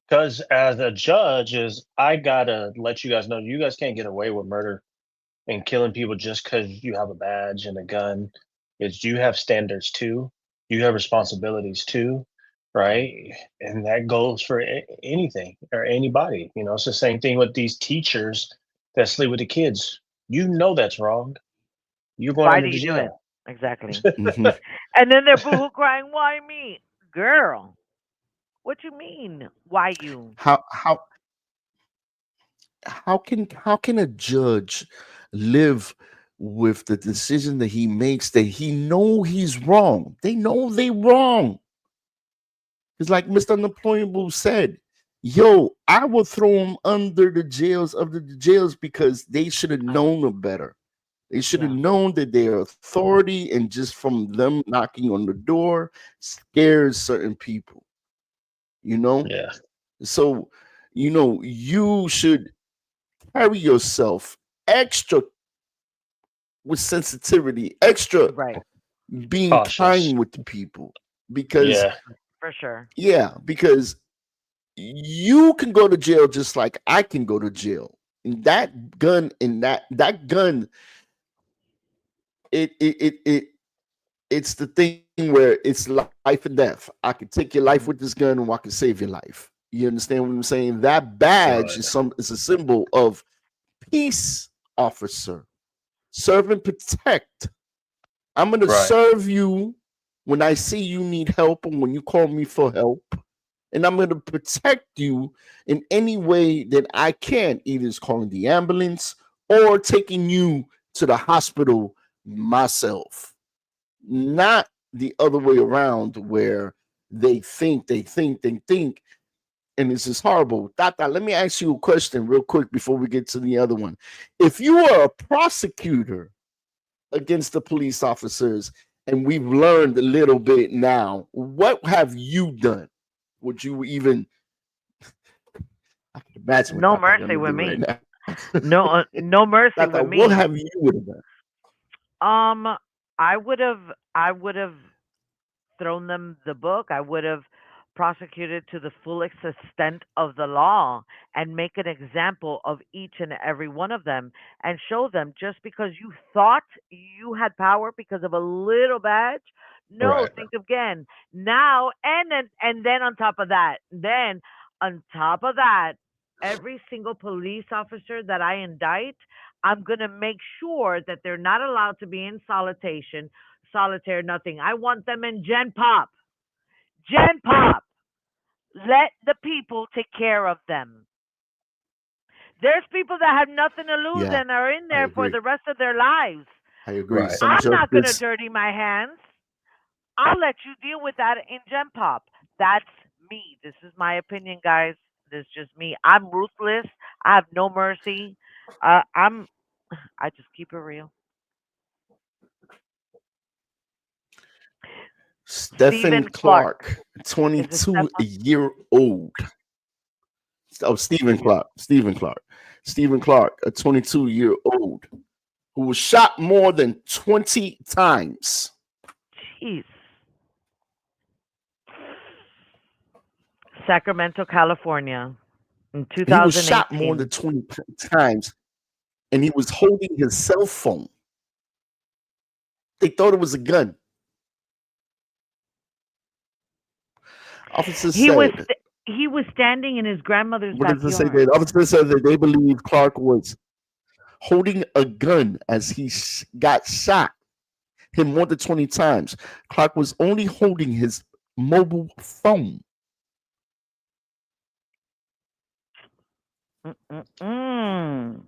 Because as a judge, is I gotta let you guys know you guys can't get away with murder and killing people just because you have a badge and a gun. Is you have standards too, you have responsibilities too, right? And that goes for anything or anybody. You know, it's the same thing with these teachers that sleep with the kids. You know that's wrong. You're going Why do under you do it? jail. Exactly. Mhm. And then they're boohoo crying, why me? Girl, what you mean? Why you? How can a judge live with the decision that he makes that he know he's wrong? They know they wrong. It's like Mr. Unemployable said, yo, I will throw them under the jails because they should have Uh, known no better. They should have yeah, known that their authority and just from them knocking on the door scares certain people, you know? Yeah. So, you should carry yourself extra with sensitivity, extra right. being Cautious. kind with the people. Because, Yeah. For sure. yeah, because you can go to jail just like I can go to jail. And that gun, it's the thing where it's life and death. I can take your life with Mhm. this gun, or I can save your life. You understand what I'm saying? That badge Right. is a symbol of peace officer. Serve and protect. I'm gonna Right. serve you when I see you need help and when you call me for help. And I'm gonna protect you in any way that I can, either it's calling the ambulance or taking you to the hospital myself. Not the other way around where they think, and this is horrible. Tata, let me ask you a question real quick before we get to the other one. If you are a prosecutor against the police officers, and we've learned a little bit now, what have you done? Would you even? I can imagine what No Tata mercy gonna with do right me. now. No mercy Tata, with what me. have you would have done? Um, I would have thrown them the book. I would have prosecuted to the full extent of the law and make an example of each and every one of them and show them just because you thought you had power because of a little badge. No, Right. think again. Now and then on top of that, every single police officer that I indict, I'm going to make sure that they're not allowed to be in solitaire, nothing. I want them in Gen Pop. Gen Pop. Let the people take care of them. There's people that have nothing to lose Yeah, and are in I there for agree. the rest of their lives. I agree. Right. Some I'm not going to justice. dirty my hands. I'll let you deal with that in Gen Pop. That's me. This is my opinion, guys. This is just me. I'm ruthless. I have no mercy. I'm. I just keep it real. Stephen Stephen Clark. Clark, Is it 22 Stefan? year old. Oh, Stephen Clark. Stephen Clark. Stephen Clark, a 22-year-old who was shot more than 20 times. Jeez. Sacramento, California, in He was shot more than 2018. 20 times, and he was holding his cell phone. They thought it was a gun. Officers He was said, he was standing in his grandmother's what does it say backyard. there? Officers said that they believe Clark was holding a gun as he got shot him more than 20 times. Clark was only holding his mobile phone. Mm-mm-mm.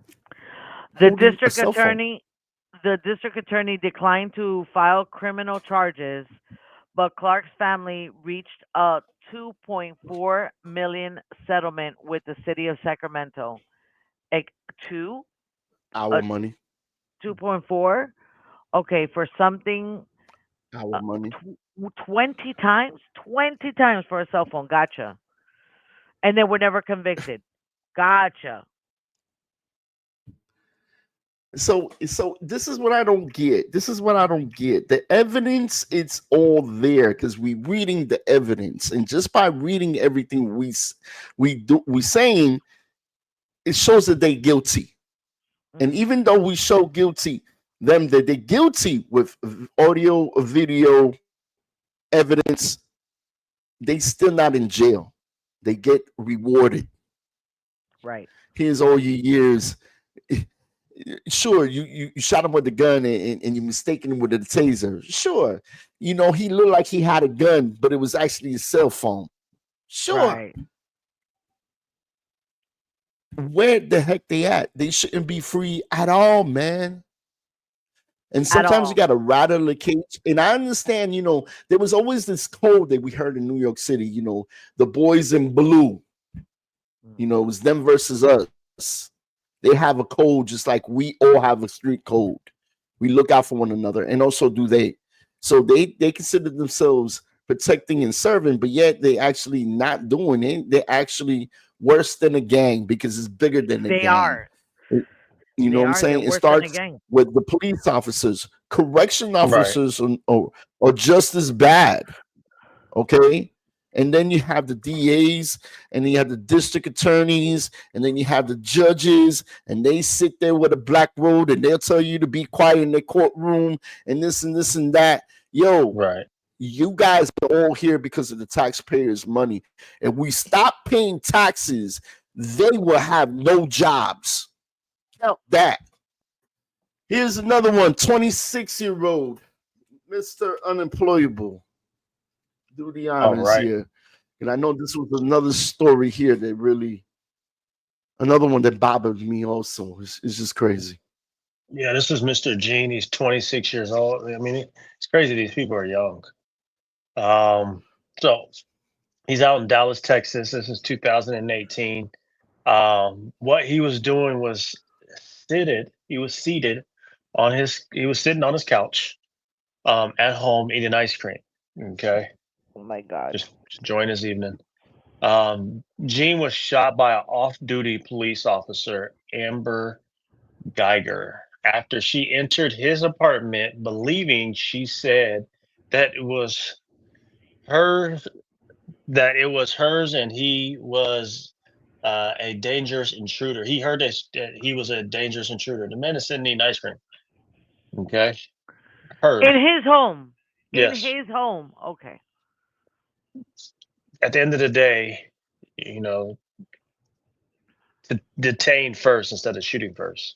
The Holding a district cell phone. attorney the district attorney declined to file criminal charges, but Clark's family reached a 2.4 million settlement with the city of Sacramento. Like two, Our a money. 2.4. Okay, for something Our uh, money. 20 times, 20 times for a cell phone. Gotcha. And they were never convicted. Gotcha. So this is what I don't get. This is what I don't get. The evidence, it's all there because we reading the evidence, and just by reading everything we saying, it shows that they guilty. And Hmm. even though we show guilty them that they're guilty with audio, video, evidence, they still not in jail. They get rewarded. Right. Here's all your years. Sure, you shot him with the gun and you mistaken him with a taser. Sure, he looked like he had a gun, but it was actually a cell phone. Sure. Right. Where the heck they at? They shouldn't be free at all, man. And At sometimes you all. got to rattle the cage. And I understand, there was always this code that we heard in New York City, the boys in blue, it was them versus us. They have a code just like we all have a street code. We look out for one another, and also do they. So they consider themselves protecting and serving, but yet they actually not doing it. They're actually worse than a gang because it's bigger than a They gang. are. You know They what I'm are. They're saying? It worse than a starts gang. with the police officers. Correction Right. officers are just as bad. Okay. And then you have the DAs, and then you have the district attorneys, and then you have the judges, and they sit there with a black robe and they'll tell you to be quiet in their courtroom and this and this and that. Yo, Right. you guys are all here because of the taxpayers' money. If we stop paying taxes, they will have no jobs. Count that. Here's another one, 26-year-old, Mr. Unemployable. Do the All honors right. here. And I know this was another story here that really, another one that bothered me also. It's just crazy. Yeah, this is Mr. Gene. He's 26 years old. I mean, it's crazy these people are young. So he's out in Dallas, Texas. This is 2018. What he was doing was he was seated he was sitting on his couch at home eating ice cream. Okay. Oh my God. Just enjoying his evening. Gene was shot by an off-duty police officer, Amber Geiger, after she entered his apartment believing she said that it was hers, and he was a dangerous intruder. He heard that he was a dangerous intruder. The man is sitting eating ice cream. Okay. Heard. In his home. In Yes. his home. Okay. At the end of the day, you know, to detain first instead of shooting first.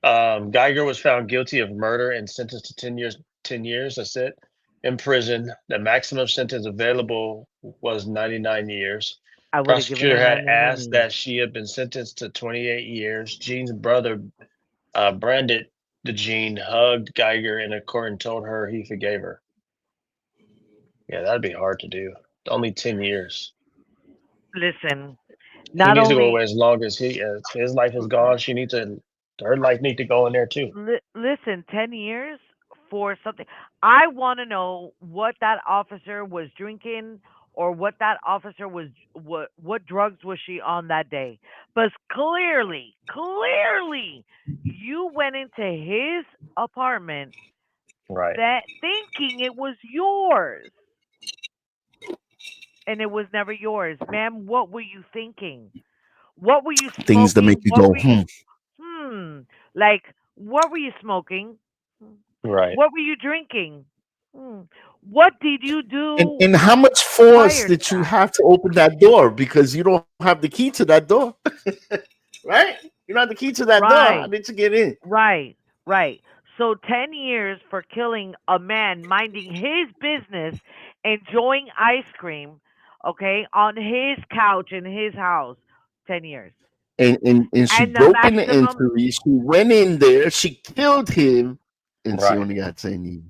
Geiger was found guilty of murder and sentenced to 10 years. 10 years. That's it. In prison. The maximum sentence available was 99 years. I would have given Prosecutor her had 99 asked years. that she had been sentenced to 28 years. Gene's brother, Brandon the Gene, hugged Geiger in a court and told her he forgave her. Yeah, that'd be hard to do. Only 10 years. Listen, He not needs to go only away as long as his life is gone. Her life need to go in there too. listen, 10 years for something. I want to know what that officer was drinking, or what that officer was, what drugs was she on that day? But clearly, you went into his apartment Right. that thinking it was yours, and it was never yours. Ma'am, what were you thinking? What were you Things that make smoking? you What go, were you like, what were you smoking? Right. What were you drinking? Hmm. What did you do And how much force prior to did you that? have to open that door because you don't have the key to that door? Right? You don't have the key to that door. How Right, did you get in? right, right. So 10 years for killing a man minding his business, enjoying ice cream, okay, on his couch in his house. 10 years. And she And the broke in the maximum entry. She went in there. She killed him, and she Right. only got 10 years.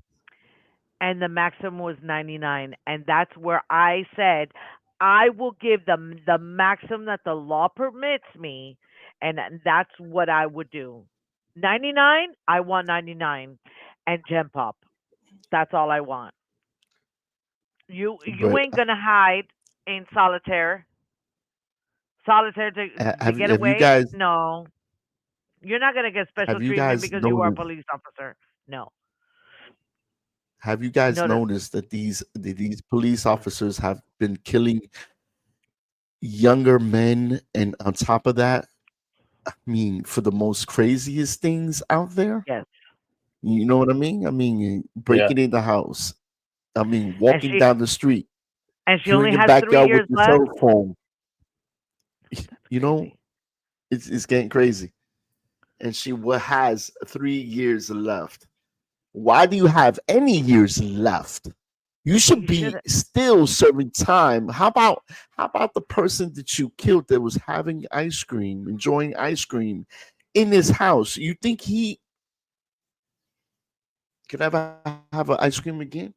and the maximum was 99, and that's where I said I will give them the maximum that the law permits me, and that's what I would do. 99, I want 99, and gem pop. That's all I want. You But ain't gonna hide in solitaire to get have you away. guys No, you're not gonna get special have you treatment guys because you are a noticed? police officer. No, Have you guys no, no. noticed that these police officers have been killing younger men, and on top of that, I mean, for the most craziest things out there? Yes, You know what I mean? I mean, Yeah. breaking in the house, I mean, and walking down the street, she you're in only your has 3 backyard with years your left. cell phone. That's You know, crazy. it's getting crazy. And she has 3 years left. Why do you have any years left? You should You should. be still serving time. How about the person that you killed that was having ice cream, enjoying ice cream in his house? You think he could ever have an ice cream again?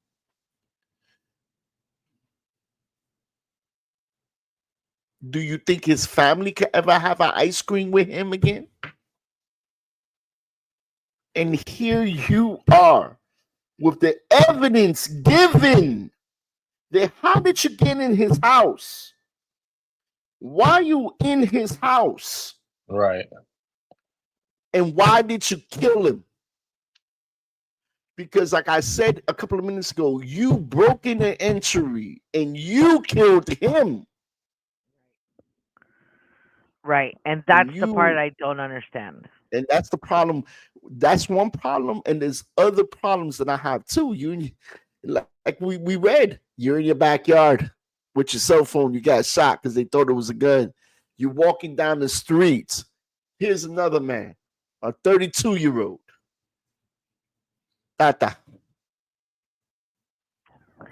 Do you think his family could ever have an ice cream with him again? And here you are with the evidence given. Then how did you get in his house? Why are you in his house? Right. And why did you kill him? Because, like I said a couple of minutes ago, you broke in the entry and you killed him. Right. And And that's the part you I don't understand. and that's the problem. That's one problem, and there's other problems that I have too. Like we read, you're in your backyard with your cell phone. You got shot because they thought it was a gun. You're walking down the streets. Here's another man, a 32-year-old. Tata,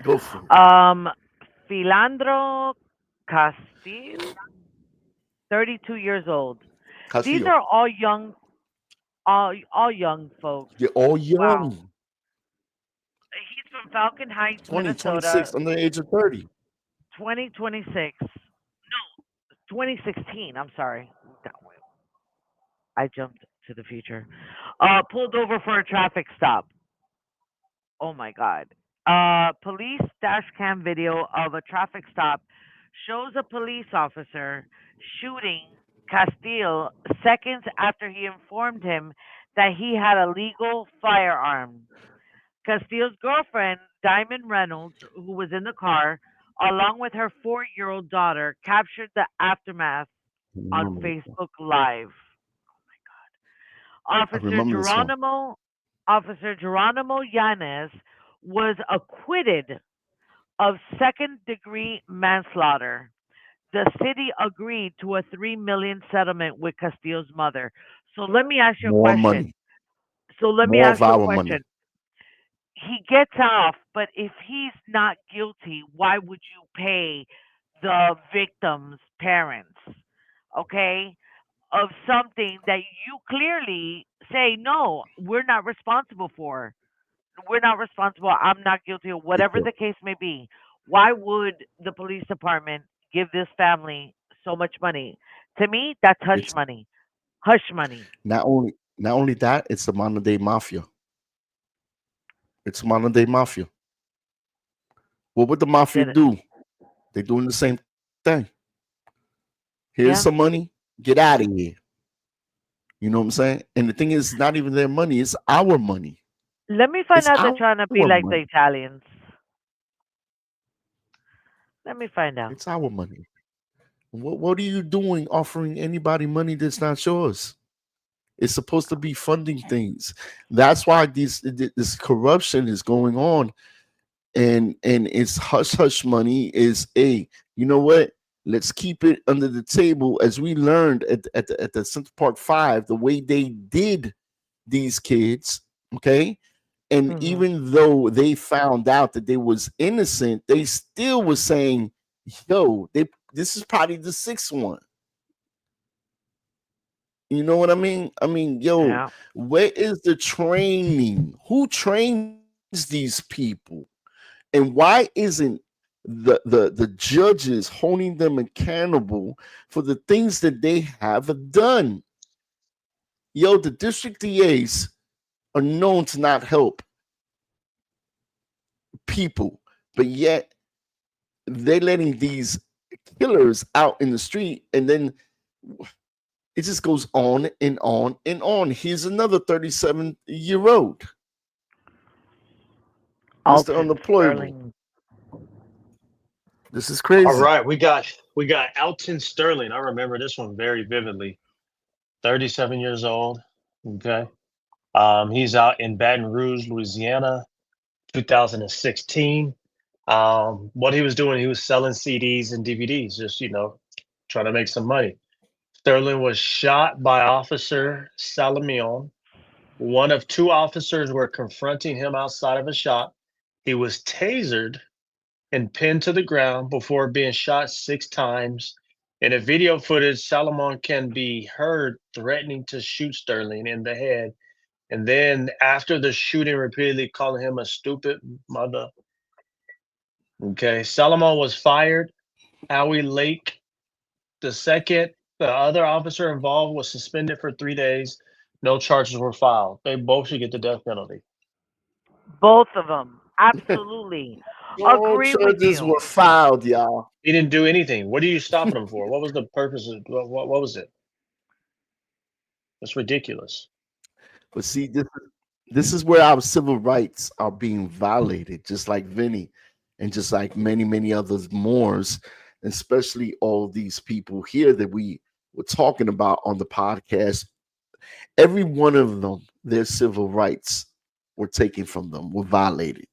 go for it. Um, Philandro Castillo, 32 years old. These Castillo, are all young, all young folks. you're all Wow. young. He's from Falcon Heights, 20, Minnesota, 26, under the age of 30. 2026. No, 2016. I'm sorry. I jumped to the future. Pulled over for a traffic stop. Oh my God. Police dash cam video of a traffic stop shows a police officer shooting Castile seconds after he informed him that he had a legal firearm. Castile's girlfriend, Diamond Reynolds, who was in the car, along with her 4-year-old daughter, captured the aftermath I on remember, Facebook Live. I Officer remember this one. Geronimo Officer Geronimo Yanez was acquitted of second degree manslaughter. The city agreed to a 3 million settlement with Castillo's mother. So let me ask you a More question. money, So let me more of ask you a our question. money. He gets off, but if he's not guilty, why would you pay the victim's parents? Okay? Of something that you clearly say, no, we're not responsible for. We're not responsible. I'm not guilty, or whatever Because the case may be. Why would the police department give this family so much money? To me, that's hush it's money. Hush money. not only that, it's the modern day mafia. It's modern day mafia. What would the mafia Did it? do? They're doing the same thing. Here's some Yeah. money, get out of here. You know what I'm saying? And the thing is, not even their money, it's our money. Let me find It's out they're our trying to be money. like the Italians. Let me find out. It's our money. What are you doing offering anybody money that's not yours? It's supposed to be funding things. That's why this corruption is going on, and it's hush hush money is a, you know what? Let's keep it under the table, as we learned at the Central Park Five, the way they did these kids. Okay, and Hmm. even though they found out that they was innocent, they still was saying, "Yo, this is probably the sixth one." You know what I mean? I mean, yo, Yeah. where is the training? Who trains these people? And why isn't the judges holding them accountable for the things that they have done? Yo, the district DAs are known to not help people, but yet they're letting these killers out in the street, and then it just goes on and on and on. Here's another 37-year-old, Mr. Alton Unemployable. Sterling. This is All crazy. right, we got Alton Sterling. I remember this one very vividly. 37 years old. Okay. He's out in Baton Rouge, Louisiana. 2016. What he was doing, he was selling CDs and DVDs, just trying to make some money. Sterling was shot by Officer Salamion. One of two officers were confronting him outside of a shop. He was tasered and pinned to the ground before being shot 6 times. In a video footage, Salomon can be heard threatening to shoot Sterling in the head, and then after the shooting, repeatedly calling him a stupid mother. Okay, Salomon was fired. Howie Lake, the other officer involved, was suspended for 3 days. No charges were filed. They both should get the death penalty. Both of them. Absolutely. No Agree with charges you. were filed, y'all. He didn't do anything. What are you stopping him for? What was the purpose of what was it? It's ridiculous. But see, this is where our civil rights are being violated, just like Vinny, and just like many, many others Moors, especially all these people here that we were talking about on the podcast. Every one of them, their civil rights were taken from them, were violated.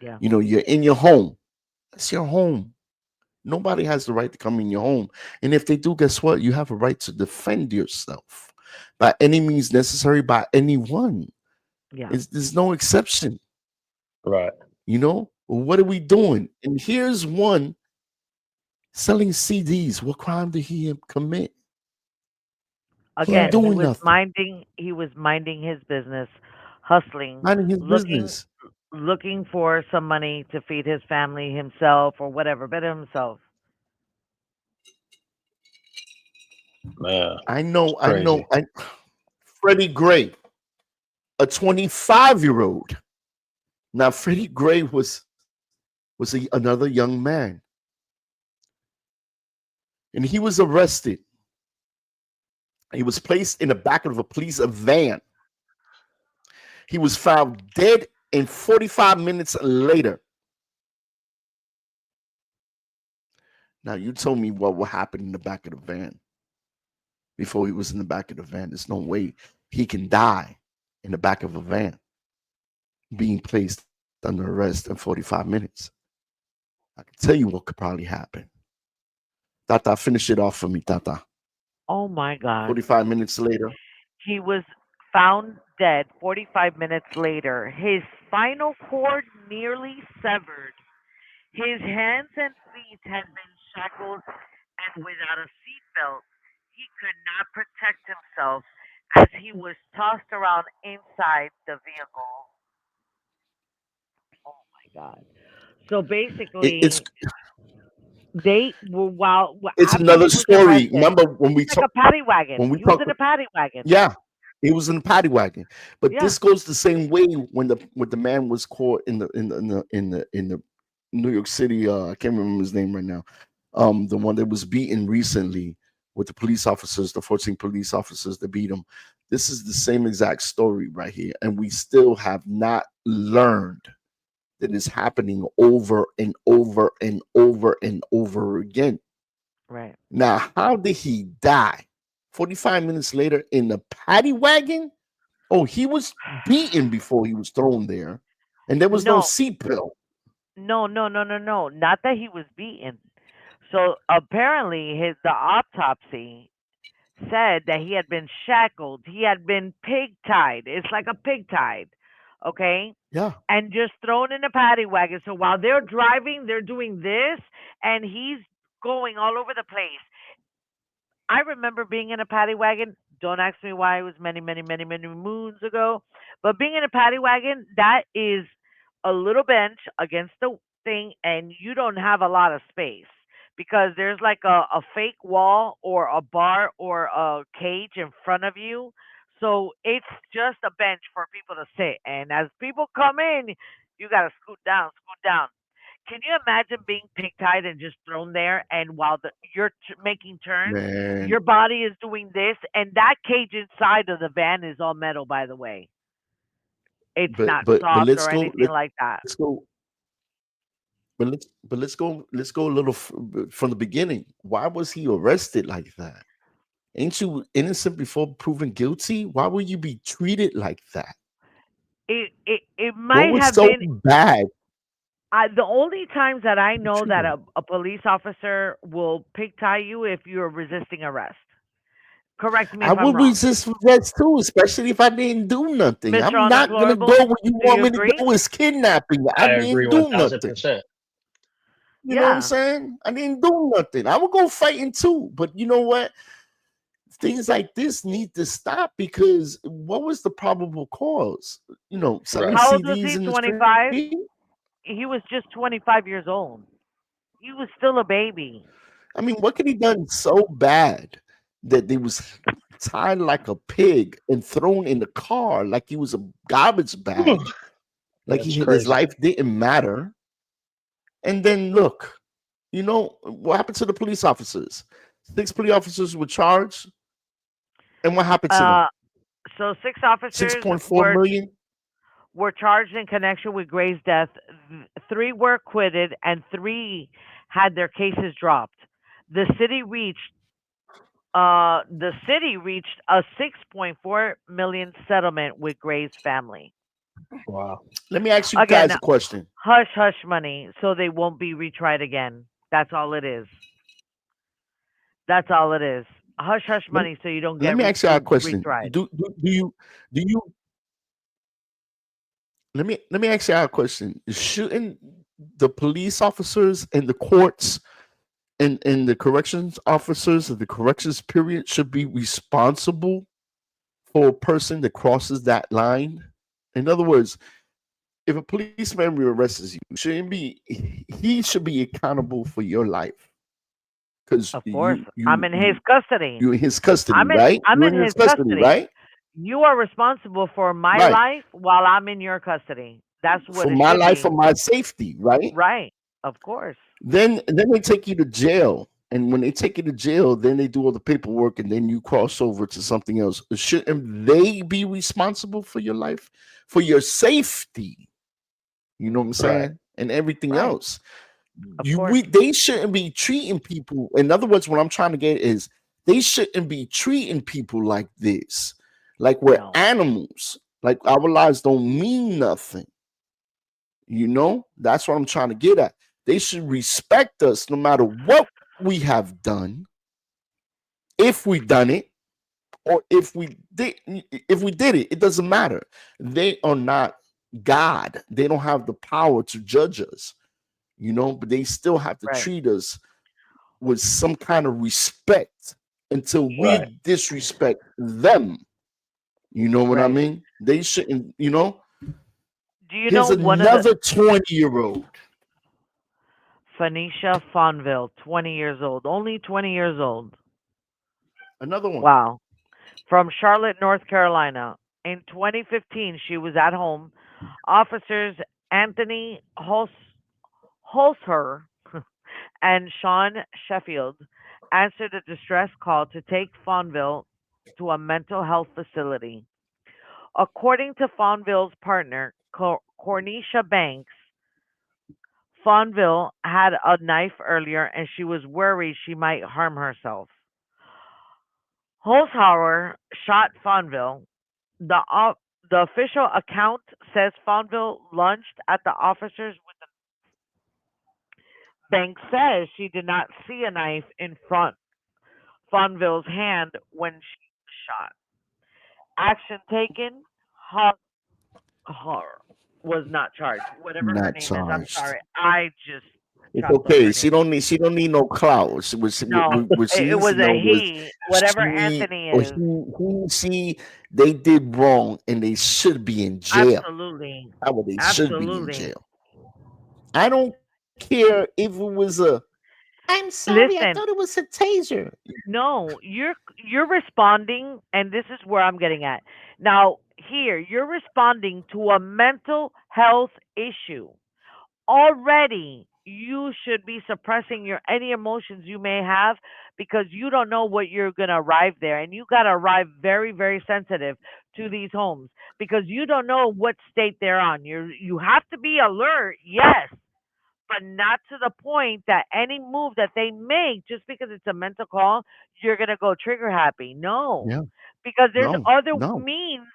Yeah. You know, you're in your home. That's your home. Nobody has the right to come in your home. And if they do, guess what? You have a right to defend yourself by any means necessary by anyone. Yeah. There's no exception. Right. You know, what are we doing? And here's one selling CDs. What crime did he commit? Again, Doing nothing. he was minding his business, hustling, Minding his looking business. looking for some money to feed his family, himself, or whatever, better himself. Man, I know. crazy. Freddie Gray, a 25-year-old. Now, Freddie Gray was another young man, and he was arrested. He was placed in the back of a police van. He was found dead, and 45 minutes later. Now, you told me what happened in the back of the van before he was in the back of the van. There's no way he can die in the back of a van being placed under arrest in 45 minutes. I can tell you what could probably happen. Tata, finish it off for me, Tata. Oh my God. 45 minutes later. He was found dead 45 minutes later. His spinal cord nearly severed. His hands and feet had been shackled, and without a seatbelt, he could not protect himself as he was tossed around inside the vehicle. Oh my God. So It's basically, they were while it's after another he was story. arrested, Remember when we it's like talk a paddy wagon. when we He was talk in a paddy wagon. yeah, he was in the paddy wagon. But Yeah. this goes the same way when the man was caught in the New York City, I can't remember his name right now. The one that was beaten recently with the police officers, the 14 police officers that beat him. This is the same exact story right here. And we still have not learned that is happening over and over and over and over again. Right. Now, how did he die? 45 minutes later in the paddy wagon? Oh, he was beaten before he was thrown there, and there was no No, seatbelt. no. Not that he was beaten. So apparently, his the autopsy said that he had been shackled. He had been pig tied. It's like a pig tied, okay? Yeah, And just thrown in a paddy wagon. So while they're driving, they're doing this, and he's going all over the place. I remember being in a paddy wagon. Don't ask me why. It was many moons ago. But being in a paddy wagon, that is a little bench against the thing, and you don't have a lot of space because there's like a fake wall or a bar or a cage in front of you. So it's just a bench for people to sit. And as people come in, you got to scoot down, scoot down. Can you imagine being pig tied and just thrown there? And while you're making turns, man. your body is doing this, and that cage inside of the van is all metal, by the way. It's But not but but soft let's or go. anything like that. Let's go. Let's go a little from the beginning. Why was he arrested like that? Ain't you innocent before proven guilty? Why would you be treated like that? It What might was have so been. bad? The only times that I know that True. a police officer will pig tie you if you're resisting arrest. Correct me I if I'm would wrong. resist arrest too, especially if I didn't do nothing. Mr. I'm not gonna go Unemployable, where you do want you me to agree? go. Is kidnapping. I I agree didn't one do thousand nothing. percent. You know what I'm Yeah. saying? I didn't do nothing. I would go fighting too. But you know what? Things like this need to stop because what was the probable cause? Selling Right. How old was CDs he? in the street. 25? He was just 25 years old. He was still a baby. I mean, what could he done so bad that they was tied like a pig and thrown in the car like he was a garbage bag, like That's his crazy. life didn't matter? And then look, what happened to the police officers? 6 police officers were charged, and what happened to them? Uh, so six Six officers point four million. were charged in connection with Gray's death. Three were acquitted, and three had their cases dropped. The city reached a 6.4 million settlement with Gray's family. Wow. Let me ask you Again, guys a question. hush hush money, so they won't be retried again. That's all it is. That's all it is. Hush hush Let, money, so you don't let get me ask you a question. retried. Do you let me ask you a question. Shouldn't the police officers and the courts and the corrections officers of the corrections period should be responsible for a person that crosses that line? In other words, if a policeman arrests you, shouldn't be he should be accountable for your life because Of course, you I'm you in his you custody. you're in his custody, I'm in right? I'm You're in in his his custody, custody. right? You are responsible for my Right. life while I'm in your custody. That's what For it my should life, be. for my safety, right? Right. Of course. Then they take you to jail. And when they take you to jail, then they do all the paperwork and then you cross over to something else. Shouldn't they be responsible for your life, for your safety? You know what I'm Right. saying? And everything Right. else. Of course. They shouldn't be treating people. In other words, what I'm trying to get is they shouldn't be treating people like this, like we're No. animals, like our lives don't mean nothing. That's what I'm trying to get at. They should respect us no matter what we have done, if we done it, or if we did it, it doesn't matter. They are not God. They don't have the power to judge us, but they still have to Right. treat us with some kind of respect until we Right. disrespect them. You know what I Right. mean? They shouldn't. Do you know Here's one of the another 20-year-old. Phoenicia Fonville, 20 years old, only 20 years old. Another one. Wow. From Charlotte, North Carolina. In 2015, she was at home. Officers Anthony Holzer and Sean Sheffield answered a distress call to take Fonville to a mental health facility. According to Fonville's partner, Cornisha Banks, Fonville had a knife earlier and she was worried she might harm herself. Holzhauer shot Fonville. The official account says Fonville lunged at the officers with the bank says she did not see a knife in front Fonville's hand when she was shot. Action taken. Horror was not charged. Whatever her Not name is, I'm charged. sorry. I just It's chopped up okay. her She name. don't need. She don't need no clout. No, What she it needs was to a know was he. Whatever she Anthony or is. she. They did wrong, and they should be in jail. Absolutely. That's what they should be in Absolutely. jail. I don't care if it was a. I'm sorry. I thought Listen, it was a taser. no, you're responding, and this is where I'm getting at. Now, here, you're responding to a mental health issue. Already you should be suppressing your any emotions you may have because you don't know what you're going to arrive there, and you got to arrive very very sensitive to these homes because you don't know what state they're on. You have to be alert, yes, but not to the point that any move that they make just because it's a mental call, you're going to go trigger happy. No, Yeah. because there's No. other No. means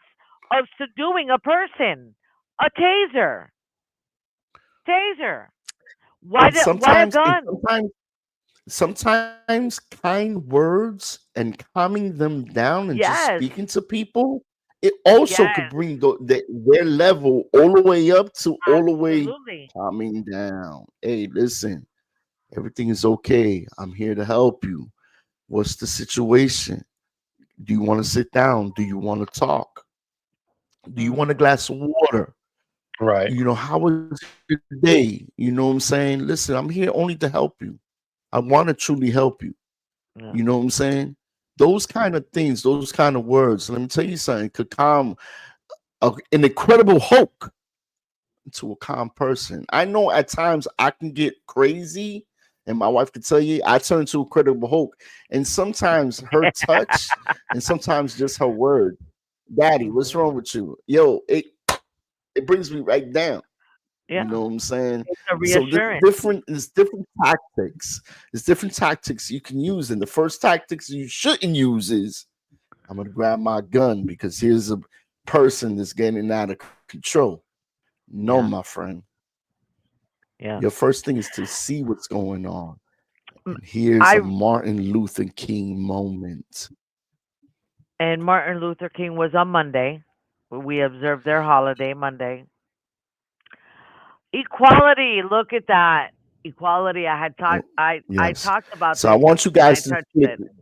of subduing a person. A taser. Taser. Why And why a gun? sometimes kind words and calming them down and just Yes. speaking to people, it also could Yes. bring their level all the way up to all the way Absolutely. calming down. Hey, listen, everything is okay. I'm here to help you. What's the situation? Do you want to sit down? Do you want to talk? Do you want a Mhm. glass of water? Right. How was your day? You know what I'm saying? Listen, I'm here only to help you. I want to truly help you. Yeah. You know what I'm saying? Those kind of things, those kind of words, let me tell you something, could calm an incredible Hulk to a calm person. I know at times I can get crazy, and my wife could tell you I turn to Incredible Hulk, and sometimes her touch, and sometimes just her word, "Daddy, what's Mhm. wrong with you?" Yo, it brings me right down. You Yeah. know what I'm saying? It's a So reassurance. there's different tactics. There's different tactics you can use, and the first tactics you shouldn't use is I'm gonna grab my gun because here's a person that's getting out of control. No, Yeah. my friend. Yeah. Your first thing is to see what's going on. Mm, And here's I a Martin Luther King moment. and Martin Luther King was on Monday. We observed their holiday Monday. Equality, look at that. Equality. Oh, I yes. talked about So I this want you and I guys to touched split it. it.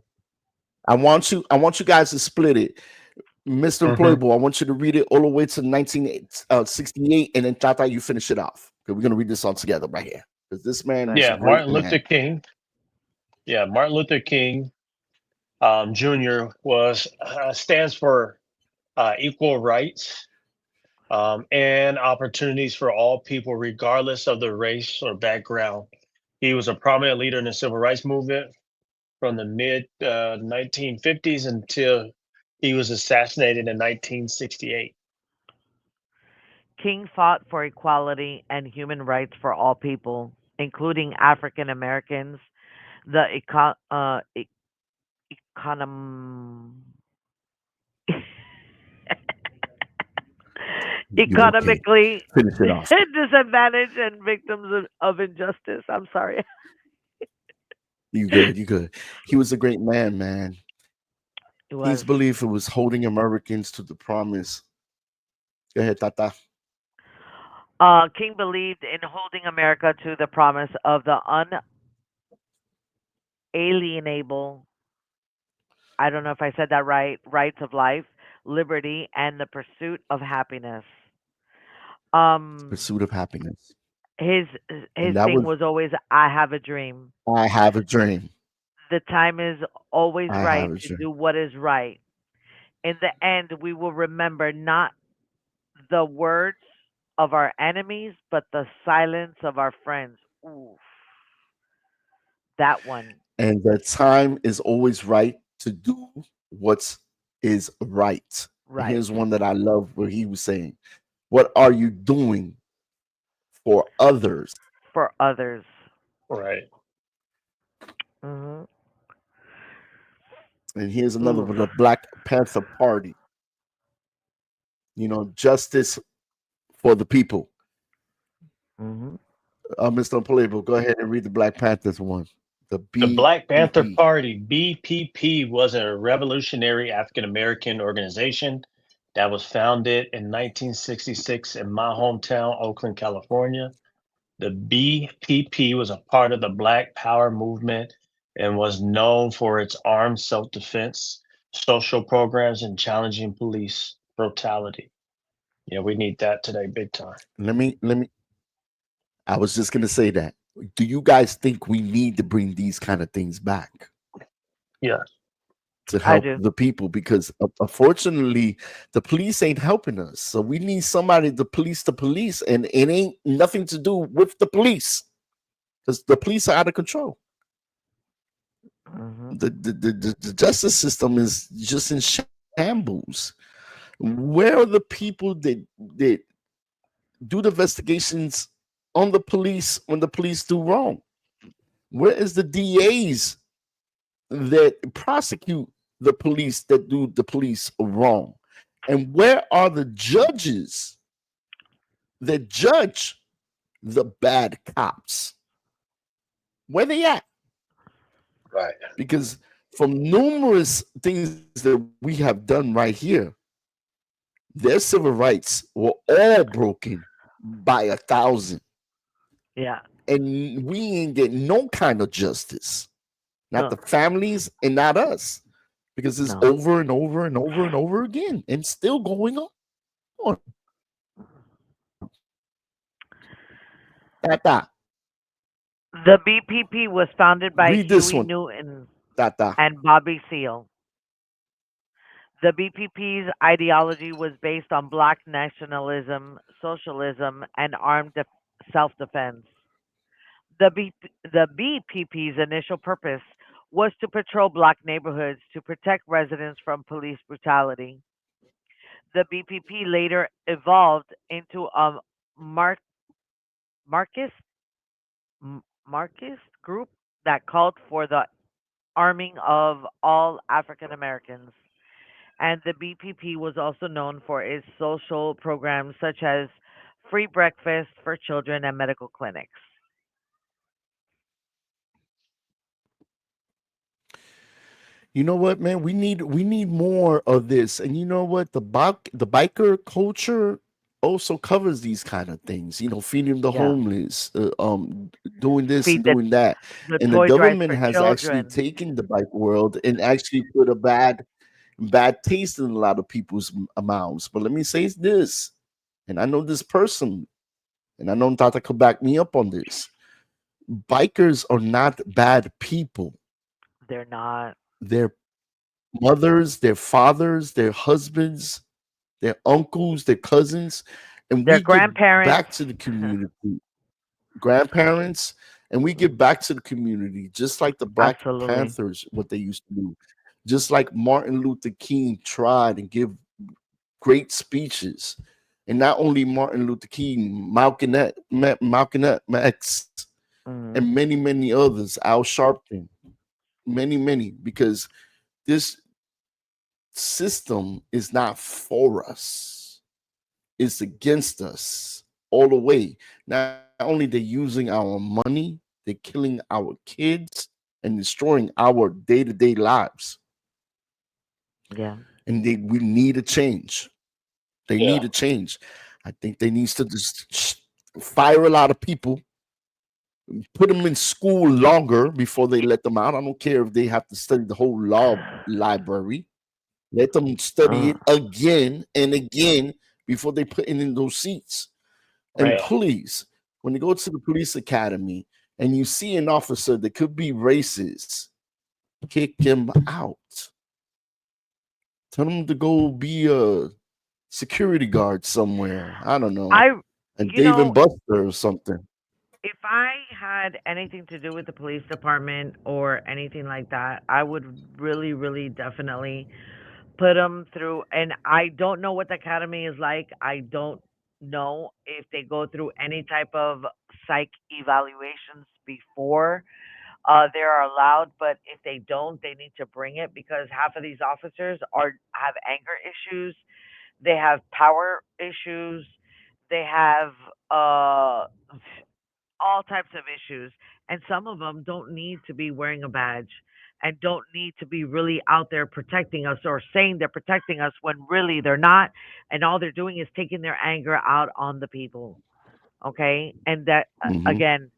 I want you guys to split it. Mr. Hmm. Employable, I want you to read it all the way to 1968, and then Tata, you finish it off. Okay, we're gonna read this all together right here. Because this man Right. was a Yeah, great Martin Luther man. King. Yeah, Martin Luther King Jr. was stands for equal rights and opportunities for all people, regardless of their race or background. He was a prominent leader in the civil rights movement from the mid 1950s until he was assassinated in 1968. King fought for equality and human rights for all people, including African Americans, the econom You're okay. economically Finish it off. disadvantaged and victims of injustice. I'm sorry. You good, you good. He was a great man, man. It His was. belief it was holding Americans to the promise. Go ahead, Tata. King believed in holding America to the promise of the unalienable, I don't know if I said that right, rights of life, liberty, and the pursuit of happiness. Um, Pursuit of happiness. his And his that thing was was always, I have a dream. I have a dream. The time is always I right have a to dream. do what is right. In the end, we will remember not the words of our enemies, but the silence of our friends. Ooh, that one. And the time is always right to do what is right. And Right. here's one that I love where he was saying, what are you doing for others? For others. Right. Hmm. And here's another Ooh. one, the Black Panther Party. Justice for the people. Hmm. Mr. Unplayable, go ahead and read the Black Panthers one. The The Black Panther BPP. Party, BPP, was a revolutionary African American organization that was founded in 1966 in my hometown, Oakland, California. The BPP was a part of the Black Power movement and was known for its armed self defense, social programs, and challenging police brutality. Yeah, we need that today, big time. Let me. I was just gonna say that. Do you guys think we need to bring these kind of things back Yeah, to I help do. the people? Because unfortunately, the police ain't helping us. So we need somebody to police the police, and it ain't nothing to do with the police because the police are out of control. Hmm. The justice system is just in shambles. Where are the people that do the investigations on the police when the police do wrong? Where is the DAs that prosecute the police that do the police wrong? And where are the judges that judge the bad cops. Where they at? Right. Because from numerous things that we have done right here, their civil rights were all broken by 1,000. Yeah. And we ain't getting no kind of justice. Not No. the families and not us. Because it's No. over and over and over and over again and still going on. Tata, The BPP was founded by read this Huey one. Newton Tata. and Bobby Seale. The BPP's ideology was based on black nationalism, socialism, and armed self defense. The BPP's initial purpose was to patrol black neighborhoods to protect residents from police brutality. The BPP later evolved into a Mar- Marxist, Marxist group that called for the arming of all African Americans. And the BPP was also known for its social programs such as free breakfast for children and medical clinics. You know what, man? We need more of this. And you know what? The biker culture also covers these kind of things. Feeding the Yeah. homeless, doing this Feed and doing that. the And the toy drive government for has actually children. taken the bike world and actually put a bad taste in a lot of people's mouths. But let me say this, and I know this person, and I know Tata could back me up on this. Bikers are not bad people. They're not. They're mothers, their fathers, their husbands, their uncles, their cousins, and They're we give grandparents. back to the community, grandparents, and we give back to the community, just like the Black Absolutely. Panthers, what they used to do, just like Martin Luther King tried and give great speeches. And not only Martin Luther King, Malcolm X, Mm. and many, many others, Al Sharpton, many, many, because this system is not for us. It's against us all the way. Not only they're using our money, they're killing our kids and destroying our day-to-day lives. Yeah. And we need a change. They Yeah. need a change. I think they needs to just fire a lot of people, put them in school longer before they let them out. I don't care if they have to study the whole law library. Let them study Uh, it again and again before they put in those seats. And Right. right. please, when you go to the police academy and you see an officer that could be racist, kick him out. Tell him to go be a security guard somewhere. I don't know, I, and you Dave and know, Buster or something. if I had anything to do with the police department or anything like that, I would really, really definitely put them through. And I don't know what the academy is like. I don't know if they go through any type of psych evaluations before they are allowed. But if they don't, they need to bring it because half of these officers are have anger issues. They have power issues. They have all types of issues, and some of them don't need to be wearing a badge and don't need to be really out there protecting us or saying they're protecting us when really they're not, and all they're doing is taking their anger out on the people. Okay, and that Hmm. again,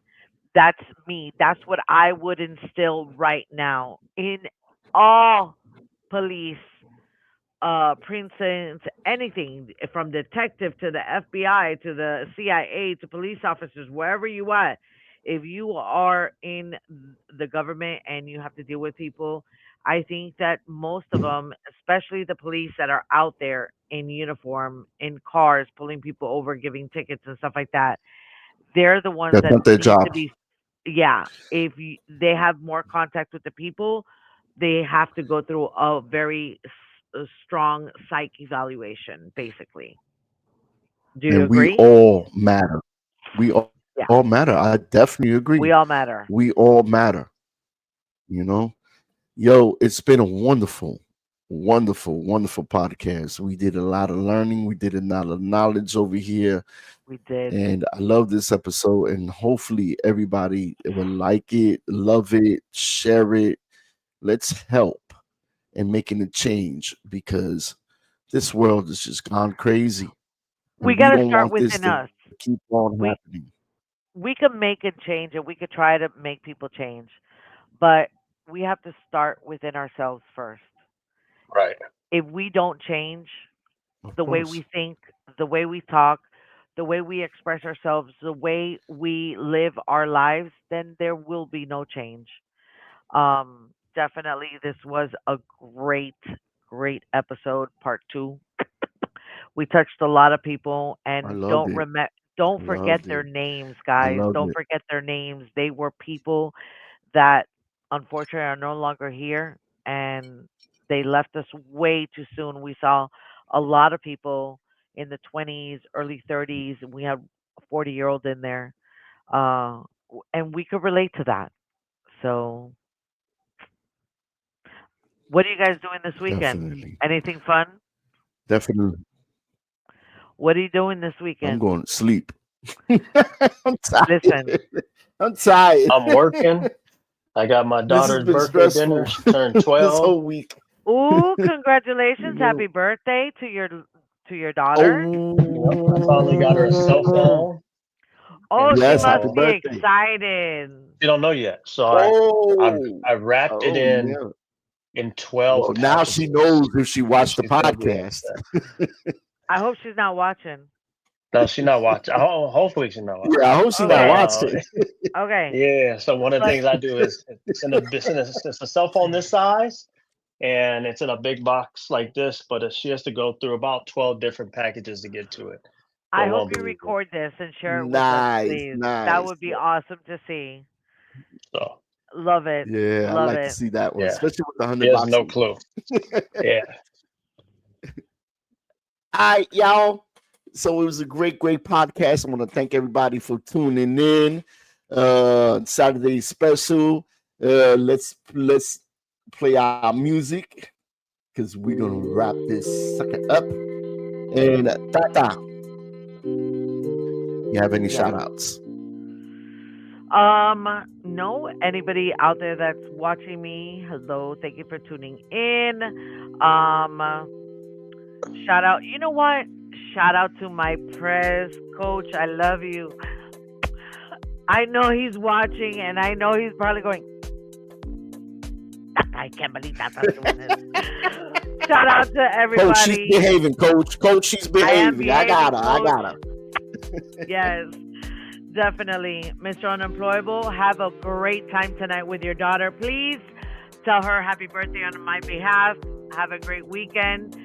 that's me. That's what I would instill right now in all police precincts, anything from detective to the FBI to the CIA to police officers, wherever you are. If you are in the government and you have to deal with people, I think that most of them, especially the police that are out there in uniform, in cars, pulling people over, giving tickets and stuff like that, they're the ones That's that not their need job. to be, yeah, if they have more contact with the people, they have to go through a very a strong psych evaluation, basically. Do you And we agree? all matter. We all matter. Yeah, I definitely agree. we all We matter. all matter. You know, yo, it's been a wonderful, wonderful, wonderful podcast. We did a lot of learning. We did a lot of knowledge over here. We did. And I love this episode. And hopefully everybody will like it, love it, share it. Let's help in making a change because this world has just gone crazy. We And we got to don't start want this within to us. keep on We happening. we could make a change and we could try to make people change, but we have to start within ourselves first. Right. If we don't change Of the way course. we think, the way we talk, the way we express ourselves, the way we live our lives, then there will be no change. Definitely, this was a great, great episode, part two. We touched a lot of people, I and loved it. I don't forget loved their it. names, I guys. loved Don't it. forget their names. They were people that unfortunately are no longer here, and they left us way too soon. We saw a lot of people in the 20s, early 30s, and we had a 40-year-old in there, and we could relate to that. So, what are you guys doing this weekend? Definitely. Anything fun? Definitely. What are you doing this I'm weekend? going to sleep. I'm Listen, tired. I'm tired. I'm working. I got my This has daughter's been birthday dinner. stressful She turned this 12. whole week. ooh, You congratulations, know. happy birthday to your daughter. Yep. I finally got her a cell Oh, phone. And Oh, she yes. Happy must so be birthday. excited. she don't know yet. So I've Oh, I wrapped it oh, in yeah. 12 Well, now she packages. knows if she And watched the she's gonna be podcast. upset. I hope she's not watching. No, she's not watching. Hopefully she's not Yeah, I watching. hope she not Okay, watching. okay. Yeah. So one of the But things I do is it's a cell phone this size, and it's in a big box like this, but she has to go through about 12 different packages to get to it. I So hope won't you believe it. record this and share it with us, Nice, please. That nice. would be awesome to see. So Love it. Yeah, I Love like to it. see that one, yeah, especially with the she 100 has no boxing. clue. Yeah. All right, y'all. So it was a great, great podcast. I want to thank everybody for tuning in. Saturday special. Let's play our music because we're gonna wrap this sucker up. And Tata, you have any Yes. shout outs? No, anybody out there that's watching me, hello, thank you for tuning in. Shout out, you know what? Shout out to my press coach. I love you. I know he's watching, and I know he's probably going, I can't believe that's doing this. Shout out to Coach, she's everybody. behaving, coach. Coach, she's I am behaving. I got behaving, her. I coach. got her. Yes, definitely. Mr. Unemployable, have a great time tonight with your daughter. Please tell her happy birthday on my behalf. Have a great weekend.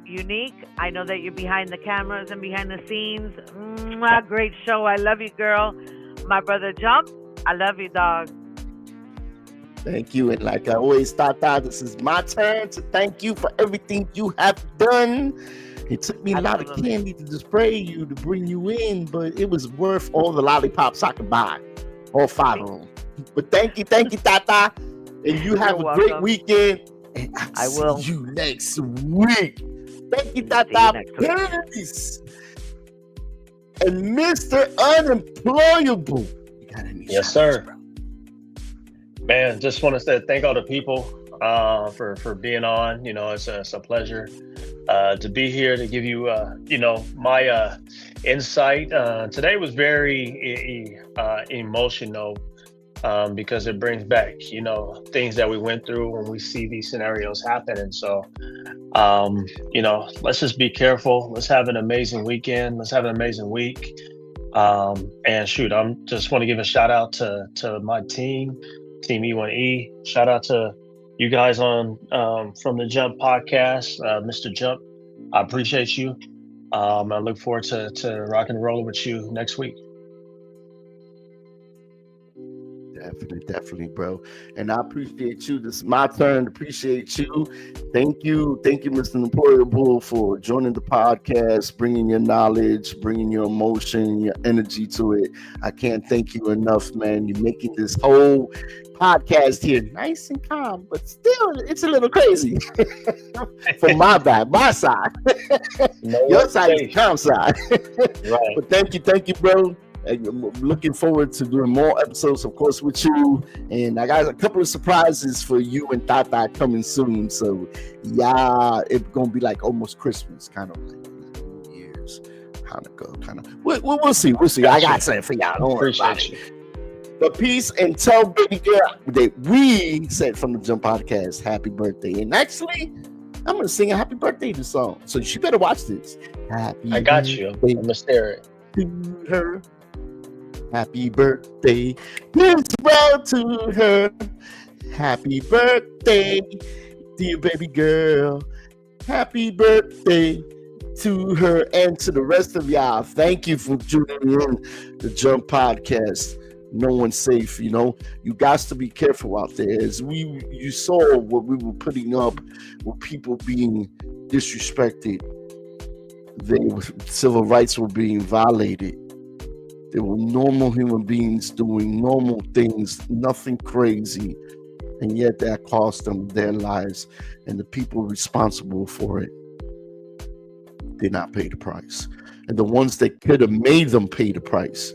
Unique, I know that you're behind the cameras and behind the scenes. Mwah, great show. I love you, girl. My brother Jump, I love you, dog. Thank you. And like I always thought, this is my turn to thank you for everything you have done. It took me a lot of Absolutely. candy to spray you, to bring you in, but it was worth all the lollipops I could buy. All 5 of them. But thank you, Tata. And you have You're a great welcome. weekend. And I I'll will. see you next week. Thank you, See you Tata. next week. Peace. And Mr. Unemployable. You got any Yes, shout-outs, sir. bro? Man, just want to say thank all the people for being on. You know, it's a pleasure to be here to give you my insight. Today was very emotional because it brings back things that we went through when we see these scenarios happen. And so let's just be careful. Let's have an amazing weekend. Let's have an amazing week. And shoot, I'm just want to give a shout out to my team E1E. Shout out to you guys on from the Jump podcast, Mr. Jump. I appreciate you. I look forward to rock and rolling with you next week. Definitely, bro. And I appreciate you. This is my turn to appreciate you. Thank you, Mr. Employable, for joining the podcast, bringing your knowledge, bringing your emotion, your energy to it. I can't thank you enough, man. You're making this whole podcast here nice and calm, but still, it's a little crazy. From my side. Your side is the calm side. Right. But thank you, bro. I'm looking forward to doing more episodes, of course, with you. And I got a couple of surprises for you and Tata coming soon. So, yeah, it's going to be like almost Christmas, kind of like New Year's, Hanukkah, kind of. We'll see. I got something for y'all. Don't worry about it. But peace, and tell baby girl that we said from the Jump Podcast, happy birthday. And actually, I'm going to sing a happy birthday to song. So she better watch this. I got you. I'm going to stare it. To her. Happy birthday, well to her. Happy birthday, dear baby girl. Happy birthday to her and to the rest of y'all. Thank you for tuning in the Jump Podcast. No one's safe, you know. You got to be careful out there. As you saw what we were putting up with people being disrespected. Civil rights were being violated. They were normal human beings doing normal things, nothing crazy, and yet that cost them their lives, and the people responsible for it did not pay the price. And the ones that could have made them pay the price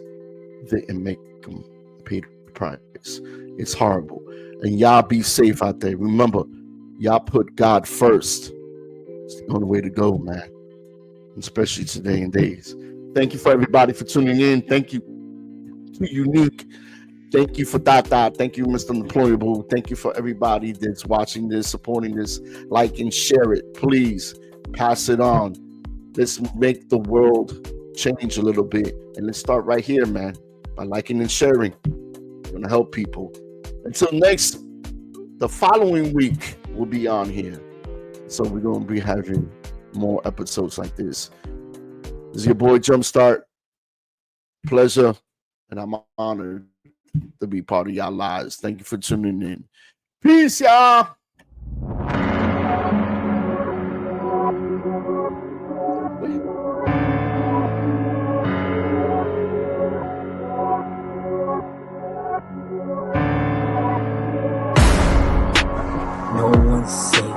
didn't make them pay the price. It's horrible. And y'all be safe out there. Remember, y'all put God first. It's the only way to go, man. Especially today and days. Thank you for everybody for tuning in. Thank you to Unique. Thank you for Tata. Thank you, Mr. Employable. Thank you for everybody that's watching this, supporting this. Like and share it. Please pass it on. Let's make the world change a little bit. And let's start right here, man. By liking and sharing. We're going to help people. Until the following week, we'll be on here. So we're going to be having more episodes like this. This is your boy Jumpstart. Pleasure, and I'm honored to be part of y'all lives. Thank you for tuning in. Peace, y'all. No one's safe.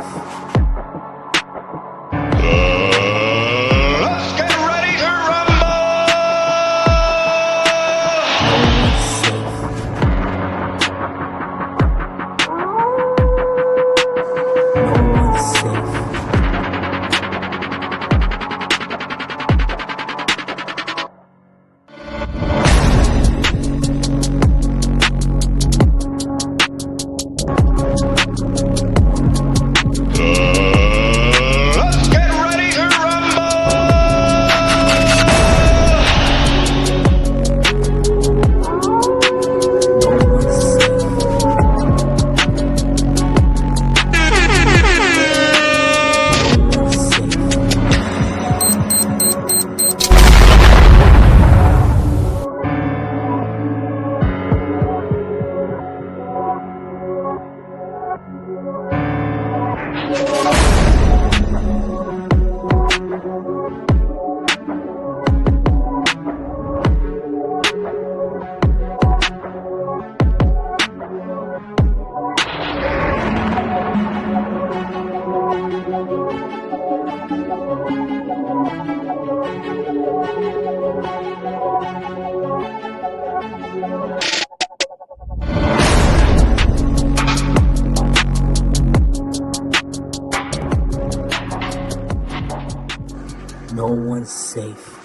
No one's safe.